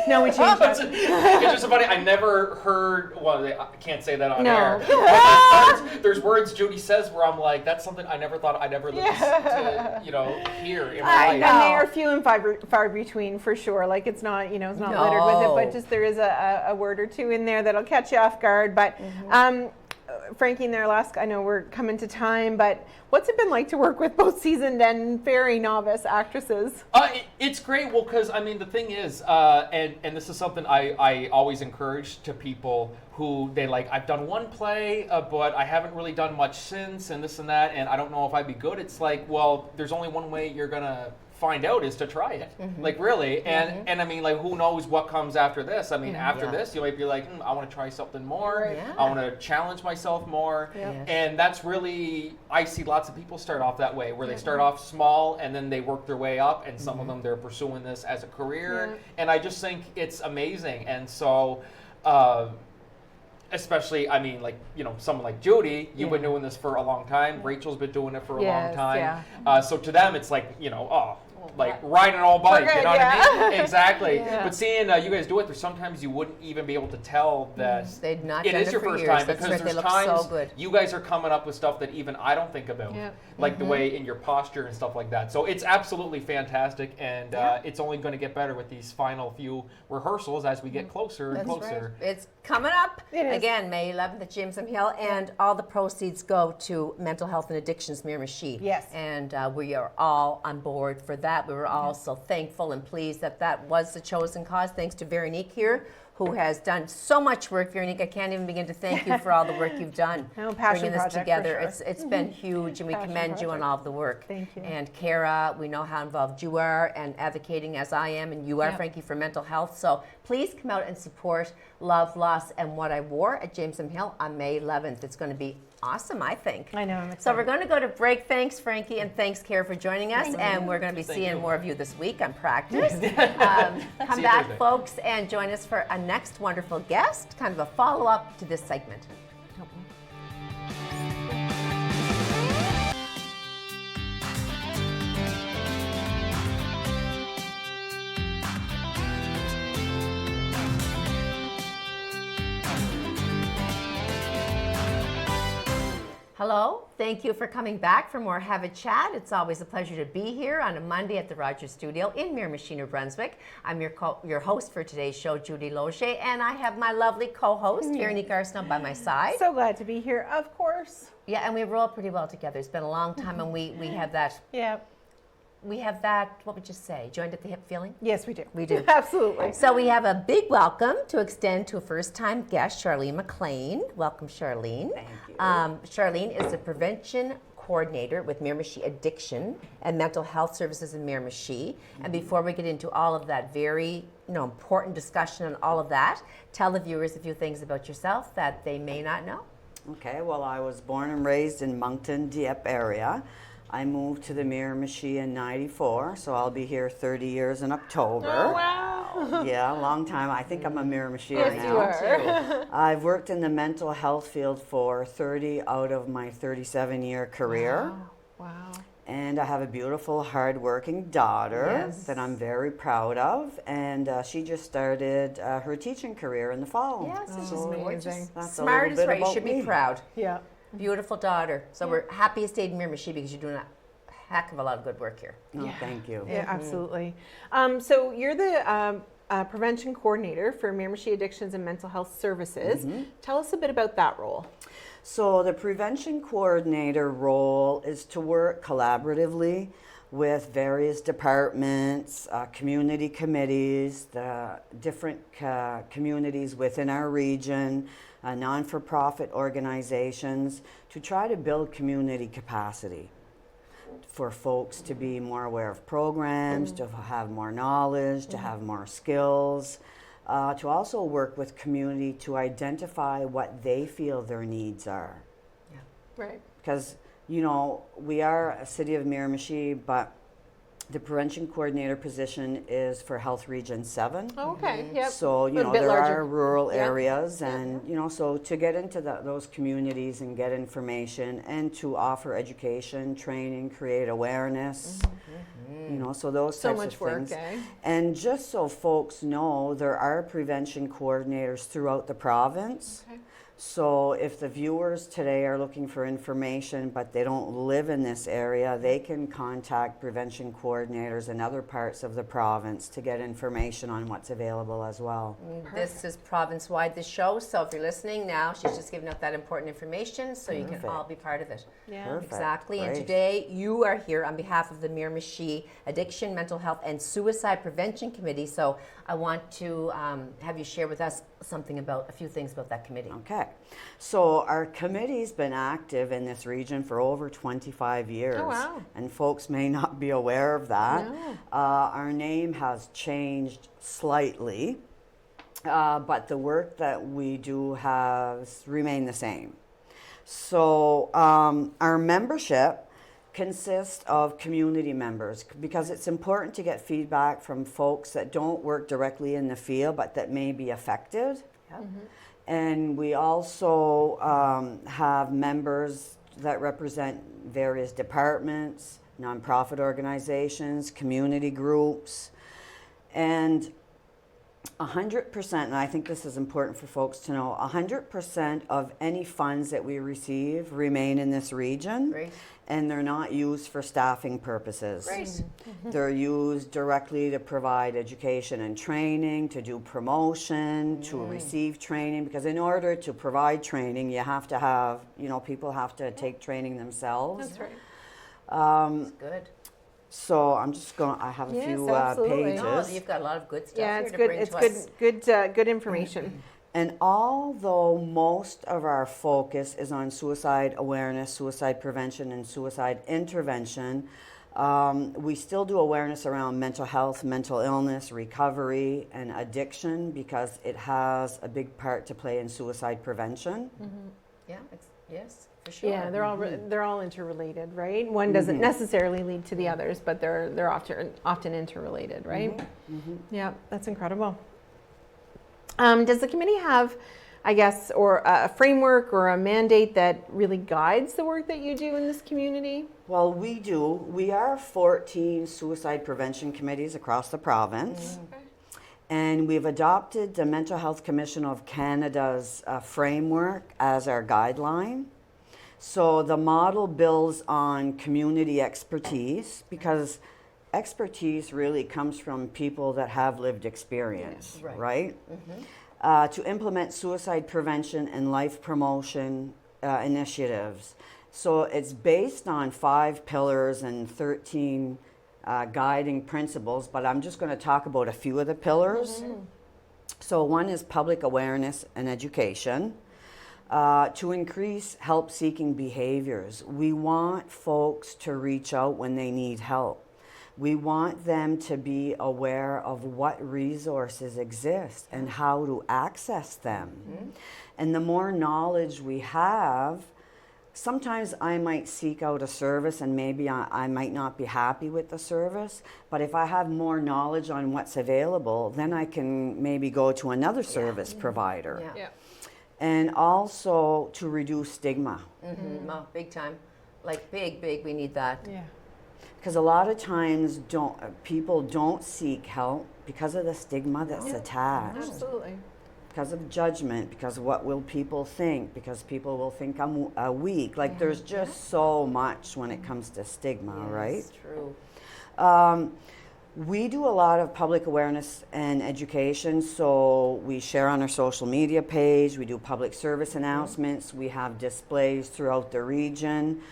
Speaker 2: No, we changed
Speaker 3: It's
Speaker 2: it.
Speaker 3: just so funny. I never heard. Well, I can't say that on
Speaker 2: No.
Speaker 3: air. But there's words Judy says where I'm like, that's something I never thought I'd ever live to hear in my life.
Speaker 2: And they are few and far between for sure. Like it's not littered with it, but just there is a word or two in there that'll catch you off guard. But Frankie and their last, I know we're coming to time, but what's it been like to work with both seasoned and very novice actresses?
Speaker 3: It's great. Well, because I mean, the thing is, and this is something I always encourage to people who they like, I've done one play, but I haven't really done much since, and this and that, and I don't know if I'd be good. It's like, well, there's only one way you're gonna find out is to try it. Like really, and I mean, like, who knows what comes after this? I mean, after this, you might be like, I want to try something more. I want to challenge myself more. And that's really, I see lots of people start off that way, where they start off small and then they work their way up, and some of them they're pursuing this as a career. And I just think it's amazing. And so especially, I mean, like, someone like Judy, you've been doing this for a long time. Rachel's been doing it for a long time. So to them, it's like, like riding an old bike, you know what I mean? Exactly. But seeing you guys do it, there's sometimes you wouldn't even be able to tell that
Speaker 1: They'd not
Speaker 3: it
Speaker 1: done
Speaker 3: is your
Speaker 1: for
Speaker 3: first
Speaker 1: years.
Speaker 3: time,
Speaker 1: That's
Speaker 3: because
Speaker 1: right, they
Speaker 3: there's
Speaker 1: look
Speaker 3: times
Speaker 1: so good.
Speaker 3: you guys are coming up with stuff that even I don't think about, like the way in your posture and stuff like that. So it's absolutely fantastic, and it's only going to get better with these final few rehearsals as we get closer and closer.
Speaker 1: It's coming up
Speaker 2: It is.
Speaker 1: again, May 11th at James M. Hill, and all the proceeds go to Mental Health and Addictions Miramichi.
Speaker 2: Yes.
Speaker 1: And we are all on board for that. that. We were all so thankful and pleased that that was the chosen cause. Thanks to Veronique here, who has done so much work. Veronique, I can't even begin to thank you for all the work you've done.
Speaker 2: No, passion
Speaker 1: bringing this
Speaker 2: project for
Speaker 1: together.
Speaker 2: sure.
Speaker 1: It's been huge, and we
Speaker 2: Passion
Speaker 1: commend you on
Speaker 2: project.
Speaker 1: all of the work.
Speaker 2: Thank you.
Speaker 1: And Kara, we know how involved you are and advocating as I am, and you are,
Speaker 4: Yep.
Speaker 1: Frankie, for mental health. So please come out and support Love, Loss, and What I Wore at Jameson Hill on May 11th. It's going to be awesome, I think.
Speaker 2: I know, I'm excited.
Speaker 1: So we're going to go to break. Thanks, Frankie, and thanks, Kara, for joining us. And we're going to be
Speaker 3: Thank
Speaker 1: seeing
Speaker 3: you.
Speaker 1: more of you this week on practice. Come
Speaker 3: See you
Speaker 1: back,
Speaker 3: Thursday.
Speaker 1: folks, and join us for a next wonderful guest, kind of a follow-up to this segment. Hello, thank you for coming back for more Have a Chat. It's always a pleasure to be here on a Monday at the Rogers Studio in Miramichi, New Brunswick. I'm your host for today's show, Judy Loge, and I have my lovely co-host, Veronique Arsenault, by my side.
Speaker 2: So glad to be here, of course.
Speaker 1: Yeah, and we roll pretty well together. It's been a long time, and we have that,
Speaker 2: Yeah.
Speaker 1: what would you say, joined at the hip feeling?
Speaker 2: Yes, we do.
Speaker 1: We do.
Speaker 2: Absolutely.
Speaker 1: So we have a big welcome to extend to a first-time guest, Charlene McLean. Welcome, Charlene.
Speaker 5: Thank you.
Speaker 1: Charlene is the prevention coordinator with Miramichi Addiction and Mental Health Services in Miramichi. And before we get into all of that very important discussion and all of that, tell the viewers a few things about yourself that they may not know.
Speaker 5: Okay, well, I was born and raised in Moncton, Dieppe area. I moved to the Miramichi in '94, so I'll be here 30 years in October.
Speaker 2: Oh, wow.
Speaker 5: Yeah, a long time. I think I'm a Miramichian
Speaker 2: Yes,
Speaker 5: now.
Speaker 2: you are.
Speaker 5: I've worked in the mental health field for 30 out of my 37-year career.
Speaker 2: Wow.
Speaker 5: And I have a beautiful, hardworking daughter
Speaker 1: Yes.
Speaker 5: that I'm very proud of. And she just started her teaching career in the fall.
Speaker 1: Yes, it's
Speaker 5: So
Speaker 1: just
Speaker 2: amazing.
Speaker 5: that's a
Speaker 1: Smart
Speaker 5: little
Speaker 1: is
Speaker 5: bit
Speaker 1: right. You
Speaker 5: about
Speaker 1: should
Speaker 5: me.
Speaker 1: be proud.
Speaker 2: Yeah.
Speaker 1: Beautiful daughter. So we're happy you stayed in Miramichi because you're doing a heck of a lot of good work here.
Speaker 5: Oh, thank you.
Speaker 2: Yeah, absolutely. So you're the prevention coordinator for Miramichi Addictions and Mental Health Services. Tell us a bit about that role.
Speaker 5: So the prevention coordinator role is to work collaboratively with various departments, community committees, the different communities within our region, non-for-profit organizations, to try to build community capacity for folks to be more aware of programs, to have more knowledge, to have more skills, to also work with community to identify what they feel their needs are.
Speaker 2: Right.
Speaker 5: Because, we are a city of Miramichi, but the prevention coordinator position is for Health Region 7.
Speaker 2: Oh, okay. Yep.
Speaker 5: So,
Speaker 2: Little bit
Speaker 5: there
Speaker 2: larger.
Speaker 5: are rural
Speaker 2: Yeah.
Speaker 5: areas and, so to get into those communities and get information and to offer education, training, create awareness, so those
Speaker 2: So
Speaker 5: types
Speaker 2: much
Speaker 5: of
Speaker 2: work,
Speaker 5: things.
Speaker 2: eh?
Speaker 5: And just so folks know, there are prevention coordinators throughout the province.
Speaker 2: Okay.
Speaker 5: So if the viewers today are looking for information but they don't live in this area, they can contact prevention coordinators in other parts of the province to get information on what's available as well.
Speaker 1: This is province-wide, this show, so if you're listening now, she's just giving out that important information so you can
Speaker 5: Perfect.
Speaker 1: all be part of it.
Speaker 2: Yeah.
Speaker 5: Perfect.
Speaker 1: Exactly, and
Speaker 5: Great.
Speaker 1: today you are here on behalf of the Miramichi Addiction, Mental Health, and Suicide Prevention Committee, so I want to have you share with us a few things about that committee.
Speaker 5: Okay, so our committee's been active in this region for over 25 years.
Speaker 2: Oh, wow.
Speaker 5: And folks may not be aware of that.
Speaker 2: No.
Speaker 5: Our name has changed slightly, but the work that we do has remained the same. So our membership consists of community members because it's important to get feedback from folks that don't work directly in the field but that may be affected. And we also have members that represent various departments, nonprofit organizations, community groups, and 100%, and I think this is important for folks to know, 100% of any funds that we receive remain in this region.
Speaker 1: Great.
Speaker 5: And they're not used for staffing purposes.
Speaker 1: Great.
Speaker 5: They're used directly to provide education and training, to do promotion, to receive training, because in order to provide training, you have to have, people have to take training themselves.
Speaker 2: That's right.
Speaker 1: Good.
Speaker 5: So I'm just going. I have a
Speaker 2: Yes,
Speaker 5: few
Speaker 2: absolutely.
Speaker 1: Oh,
Speaker 5: pages.
Speaker 1: you've got a lot of good stuff
Speaker 2: Yeah,
Speaker 1: here
Speaker 2: it's
Speaker 1: to
Speaker 2: good.
Speaker 1: bring
Speaker 2: It's
Speaker 1: to us.
Speaker 2: good information.
Speaker 5: And although most of our focus is on suicide awareness, suicide prevention, and suicide intervention, we still do awareness around mental health, mental illness, recovery, and addiction because it has a big part to play in suicide prevention.
Speaker 1: Yeah, yes, for sure.
Speaker 2: Yeah, they're all interrelated, right? One doesn't necessarily lead to the others, but they're often interrelated, right? Yeah, that's incredible. Does the committee have, I guess, or a framework or a mandate that really guides the work that you do in this community?
Speaker 5: Well, we do. We are 14 suicide prevention committees across the province. And we've adopted the Mental Health Commission of Canada's framework as our guideline. So the model builds on community expertise because expertise really comes from people that have lived experience, right? To implement suicide prevention and life promotion initiatives. So it's based on 5 pillars and 13 guiding principles, but I'm just going to talk about a few of the pillars. So one is public awareness and education. To increase help-seeking behaviors. We want folks to reach out when they need help. We want them to be aware of what resources exist and how to access them. And the more knowledge we have, sometimes I might seek out a service and maybe I might not be happy with the service, but if I have more knowledge on what's available, then I can maybe go to another service provider.
Speaker 1: Yeah.
Speaker 5: And also to reduce stigma.
Speaker 1: Oh, big time. Like big, we need that.
Speaker 2: Yeah.
Speaker 5: Because a lot of times people don't seek help because of the stigma that's attached.
Speaker 2: Absolutely.
Speaker 5: Because of judgment, because of what will people think, because people will think I'm weak. Like there's just so much when it comes to stigma, right?
Speaker 1: It's true.
Speaker 5: We do a lot of public awareness and education, so we share on our social media page, we do public service announcements, we have displays throughout the region,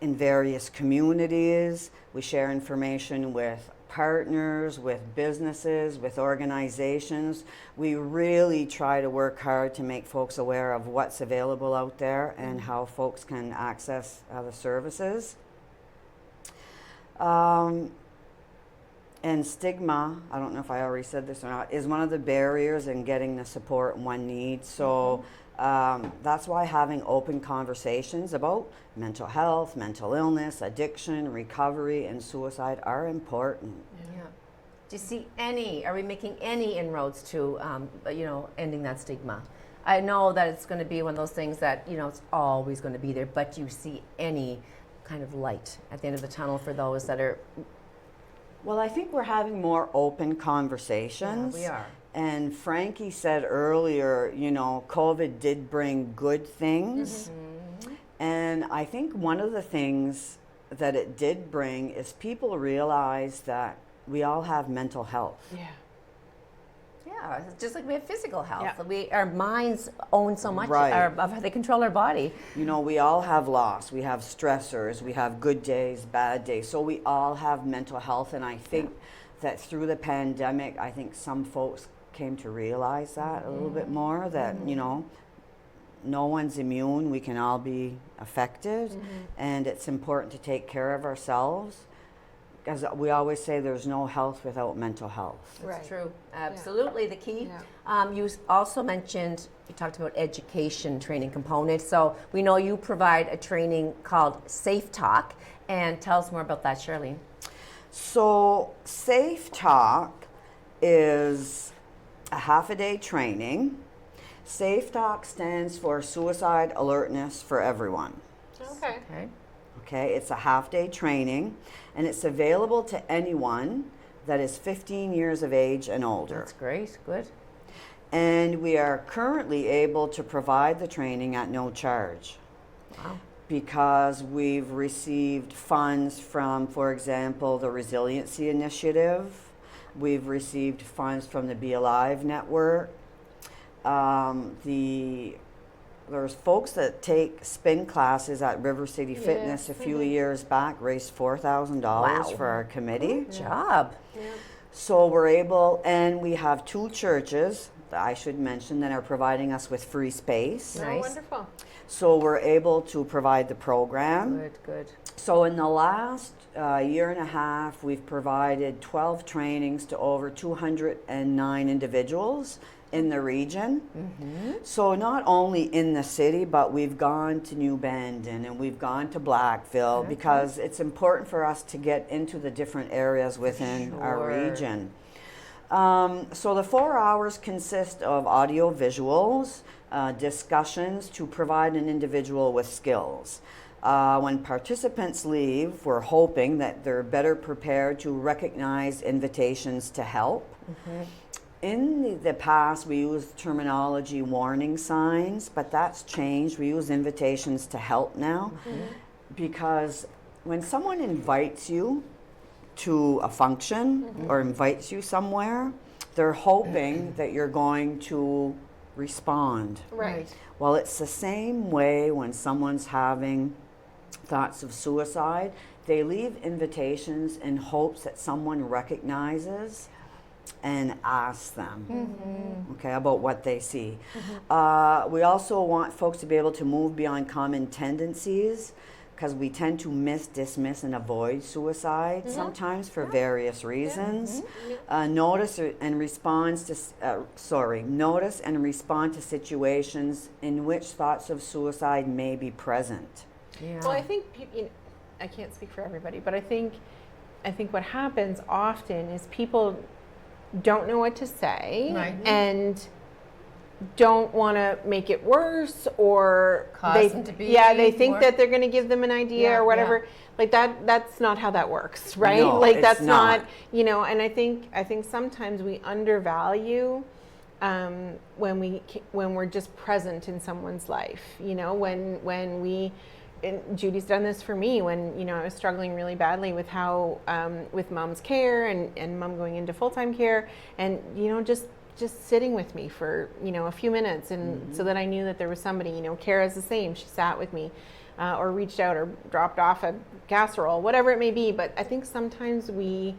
Speaker 5: in various communities. We share information with partners, with businesses, with organizations. We really try to work hard to make folks aware of what's available out there and how folks can access the services. And stigma, I don't know if I already said this or not, is one of the barriers in getting the support one needs. So that's why having open conversations about mental health, mental illness, addiction, recovery, and suicide are important.
Speaker 1: Yeah. Do you see are we making any inroads to, ending that stigma? I know that it's going to be one of those things that, it's always going to be there, but do you see any kind of light at the end of the tunnel for those that are...
Speaker 5: Well, I think we're having more open conversations.
Speaker 1: Yeah, we are.
Speaker 5: And Frankie said earlier, COVID did bring good things. And I think one of the things that it did bring is people realize that we all have mental health.
Speaker 2: Yeah.
Speaker 1: Yeah, it's just like we have physical health.
Speaker 2: Yeah.
Speaker 1: Our minds own so much.
Speaker 5: Right.
Speaker 1: They control our body.
Speaker 5: We all have loss. We have stressors. We have good days, bad days. So we all have mental health. And I think that through the pandemic, I think some folks came to realize that a little bit more, that, no one's immune. We can all be affected. And it's important to take care of ourselves. As we always say, there's no health without mental health.
Speaker 1: That's true. Absolutely. The key.
Speaker 2: Yeah.
Speaker 1: You also mentioned, you talked about education training components. So we know you provide a training called Safe Talk. And tell us more about that, Charlene.
Speaker 5: So Safe Talk is a half-a-day training. Safe Talk stands for Suicide Alertness for Everyone.
Speaker 2: Okay.
Speaker 5: Okay, it's a half-day training, and it's available to anyone that is 15 years of age and older.
Speaker 1: That's great. Good.
Speaker 5: And we are currently able to provide the training at no charge.
Speaker 1: Wow.
Speaker 5: Because we've received funds from, for example, the Resiliency Initiative. We've received funds from the Be Alive Network, the there's folks that take spin classes at River City Fitness a few years back, raised $4,000
Speaker 1: Wow.
Speaker 5: for our committee.
Speaker 1: Good job.
Speaker 5: So we're able, and we have 2 churches that I should mention that are providing us with free space.
Speaker 1: Nice.
Speaker 2: Oh, wonderful.
Speaker 5: So we're able to provide the program.
Speaker 1: Good, good.
Speaker 5: So in the last year and a half, we've provided 12 trainings to over 209 individuals in the region. So not only in the city, but we've gone to New Bandon and we've gone to Blackville because it's important for us to get into the different areas within our
Speaker 1: Sure.
Speaker 5: region. So the 4 hours consist of audio visuals, discussions to provide an individual with skills. When participants leave, we're hoping that they're better prepared to recognize invitations to help. In the past, we used terminology warning signs, but that's changed. We use invitations to help now because when someone invites you to a function or invites you somewhere, they're hoping that you're going to respond.
Speaker 2: Right.
Speaker 5: Well, it's the same way when someone's having thoughts of suicide. They leave invitations in hopes that someone recognizes and asks them, okay, about what they see. We also want folks to be able to move beyond common tendencies because we tend to dismiss, and avoid suicide sometimes for various reasons. Notice and respond to situations in which thoughts of suicide may be present.
Speaker 1: Yeah.
Speaker 2: Well, I think I can't speak for everybody, but I think what happens often is people don't know what to say
Speaker 1: Right.
Speaker 2: and don't want to make it worse, or
Speaker 1: Cause them to be
Speaker 2: they think
Speaker 1: more-
Speaker 2: that they're going to give them an idea
Speaker 1: Yeah,
Speaker 2: or whatever. Like that's not how that works, right?
Speaker 5: No,
Speaker 2: like
Speaker 5: it's
Speaker 2: that's
Speaker 5: not.
Speaker 2: and I think sometimes we undervalue when we're just present in someone's life, when we, and Judy's done this for me when, I was struggling really badly with how, with mom's care and mom going into full-time care and, just sitting with me for, a few minutes and so that I knew that there was somebody, Kara's the same. She sat with me or reached out or dropped off a casserole, whatever it may be. But I think sometimes we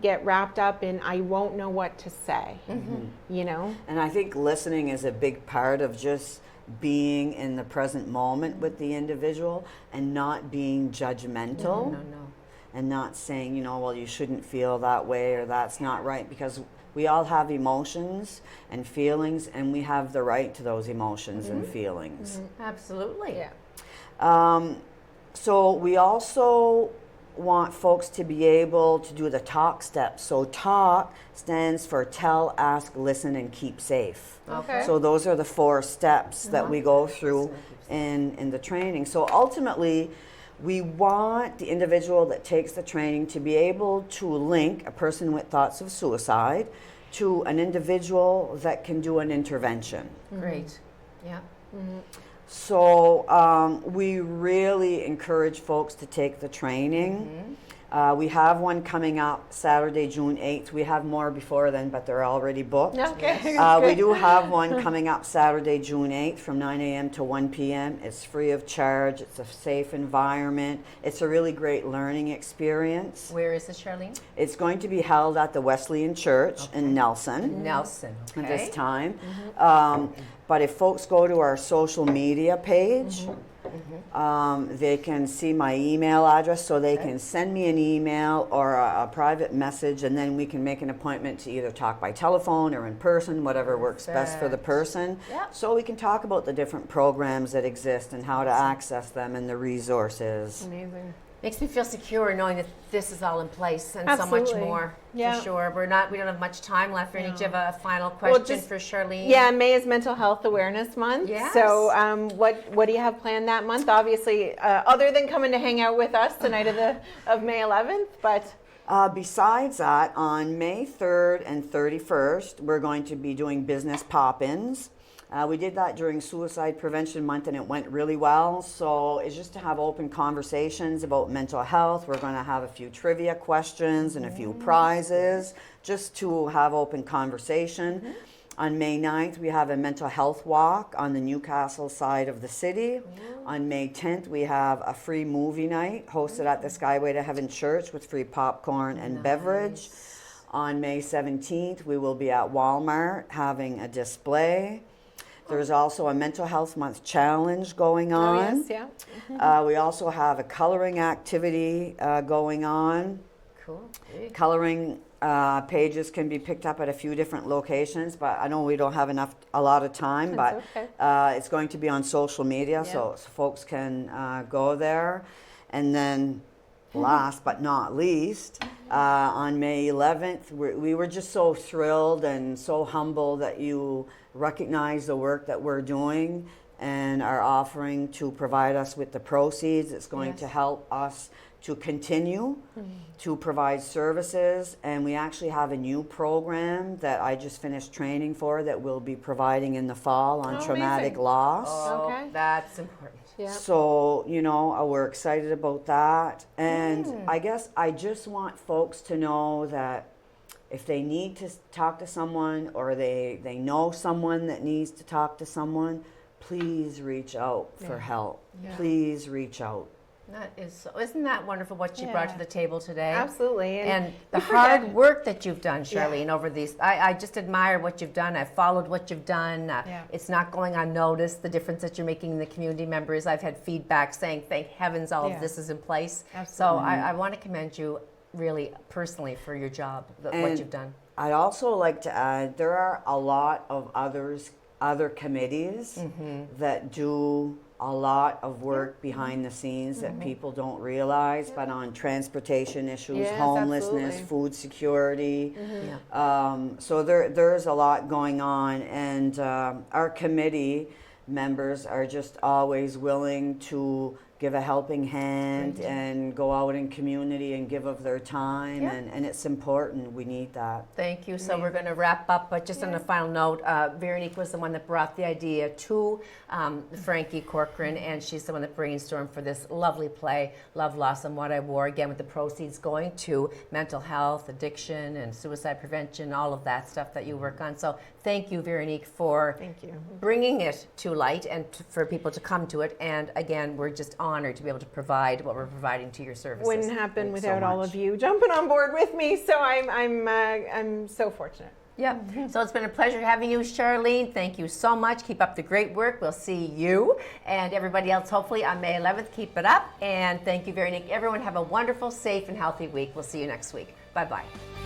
Speaker 2: get wrapped up in, I won't know what to say,
Speaker 5: And I think listening is a big part of just being in the present moment with the individual and not being judgmental.
Speaker 1: No.
Speaker 5: And not saying, well, you shouldn't feel that way or that's not right, because we all have emotions and feelings and we have the right to those emotions and feelings.
Speaker 1: Absolutely.
Speaker 2: Yeah.
Speaker 5: So we also want folks to be able to do the TALK steps. So TALK stands for tell, ask, listen, and keep safe.
Speaker 2: Okay.
Speaker 5: So those are the 4 steps that we go through in the training. So ultimately, we want the individual that takes the training to be able to link a person with thoughts of suicide to an individual that can do an intervention.
Speaker 1: Great. Yeah.
Speaker 5: So we really encourage folks to take the training. We have one coming up Saturday, June 8th. We have more before then, but they're already booked.
Speaker 2: Okay.
Speaker 5: We do have one coming up Saturday, June 8th from 9 a.m. to 1 p.m. It's free of charge. It's a safe environment. It's a really great learning experience.
Speaker 1: Where is this, Charlene?
Speaker 5: It's going to be held at the Wesleyan Church in Nelson
Speaker 1: Nelson.
Speaker 5: at
Speaker 1: Okay.
Speaker 5: this time. But if folks go to our social media page, they can see my email address, so they can send me an email or a private message, and then we can make an appointment to either talk by telephone or in person, whatever works best for the person.
Speaker 1: Yep.
Speaker 5: So we can talk about the different programs that exist and how to access them and the resources.
Speaker 2: Amazing.
Speaker 1: Makes me feel secure knowing that this is all in place and so
Speaker 2: Absolutely.
Speaker 1: much more.
Speaker 2: Yeah.
Speaker 1: For sure. We don't have much time left. Ernie, do you have a final
Speaker 2: Well,
Speaker 1: question
Speaker 2: just-
Speaker 1: for Charlene?
Speaker 2: Yeah, May is Mental Health Awareness Month.
Speaker 1: Yes.
Speaker 2: So, what do you have planned that month? Obviously, other than coming to hang out with us tonight of May 11th, but
Speaker 5: Besides that, on May 3rd and 31st, we're going to be doing business pop-ins. We did that during Suicide Prevention Month and it went really well. So it's just to have open conversations about mental health. We're going to have a few trivia questions and a few prizes just to have open conversation. On May 9th, we have a mental health walk on the Newcastle side of the city. On May 10th, we have a free movie night hosted at the Skyway to Heaven Church with free popcorn and beverage. On May 17th, we will be at Walmart having a display. There's also a Mental Health Month challenge going on.
Speaker 2: Oh, yes, yeah.
Speaker 5: We also have a coloring activity going on.
Speaker 1: Cool.
Speaker 5: Coloring pages can be picked up at a few different locations, but I know we don't have a lot of time,
Speaker 2: That's
Speaker 5: but
Speaker 2: okay.
Speaker 5: it's going to be on social media, so folks can go there. And then last but not least, on May 11th, we were just so thrilled and so humble that you recognize the work that we're doing and are offering to provide us with the proceeds. It's going to help us to continue to provide services, and we actually have a new program that I just finished training for that we'll be providing in the fall on traumatic
Speaker 2: amazing.
Speaker 5: loss.
Speaker 1: Oh,
Speaker 2: Okay.
Speaker 1: that's important.
Speaker 2: Yeah.
Speaker 5: So, we're excited about that. And I guess I just want folks to know that if they need to talk to someone or they know someone that needs to talk to someone, please reach out for help.
Speaker 1: Yeah.
Speaker 5: Please reach out.
Speaker 1: That is so, isn't that wonderful what you brought to the table today?
Speaker 2: Absolutely.
Speaker 1: And the
Speaker 2: you forget-
Speaker 1: hard work that you've done, Charlene, over these. I just admire what you've done. I've followed what you've done. It's not going unnoticed, the difference that you're making in the community members. I've had feedback saying, thank heavens all of this is in place.
Speaker 2: Absolutely.
Speaker 1: So I want to commend you really personally for your job, what
Speaker 5: And
Speaker 1: you've done.
Speaker 5: I'd also like to add, there are a lot of other committees that do a lot of work behind the scenes that people don't realize, but on transportation issues,
Speaker 2: Yes,
Speaker 5: homelessness,
Speaker 2: absolutely.
Speaker 5: food security.
Speaker 1: Yeah.
Speaker 5: So there's a lot going on, and our committee members are just always willing to give a helping hand and go out in community and give of their time, and it's important. We need that.
Speaker 1: Thank you. So we're going to wrap up, but just on a final note, Veronique was the one that brought the idea to Frankie Corcoran, and she's the one that brainstormed for this lovely play, Love, Loss, and What I Wore, again with the proceeds going to mental health, addiction, and suicide prevention, all of that stuff that you work on. So thank you, Veronique, for bringing it to light and for people to come to it. And again, we're just honored to be able to provide what we're providing to your services.
Speaker 2: Wouldn't happen
Speaker 5: Thanks so
Speaker 2: without all
Speaker 5: much.
Speaker 2: of you jumping on board with me. So I'm so fortunate.
Speaker 1: Yeah. So it's been a pleasure having you, Charlene. Thank you so much. Keep up the great work. We'll see you and everybody else hopefully on May 11th. Keep it up. And thank you, Veronique. Everyone have a wonderful, safe, and healthy week. We'll see you next week. Bye-bye.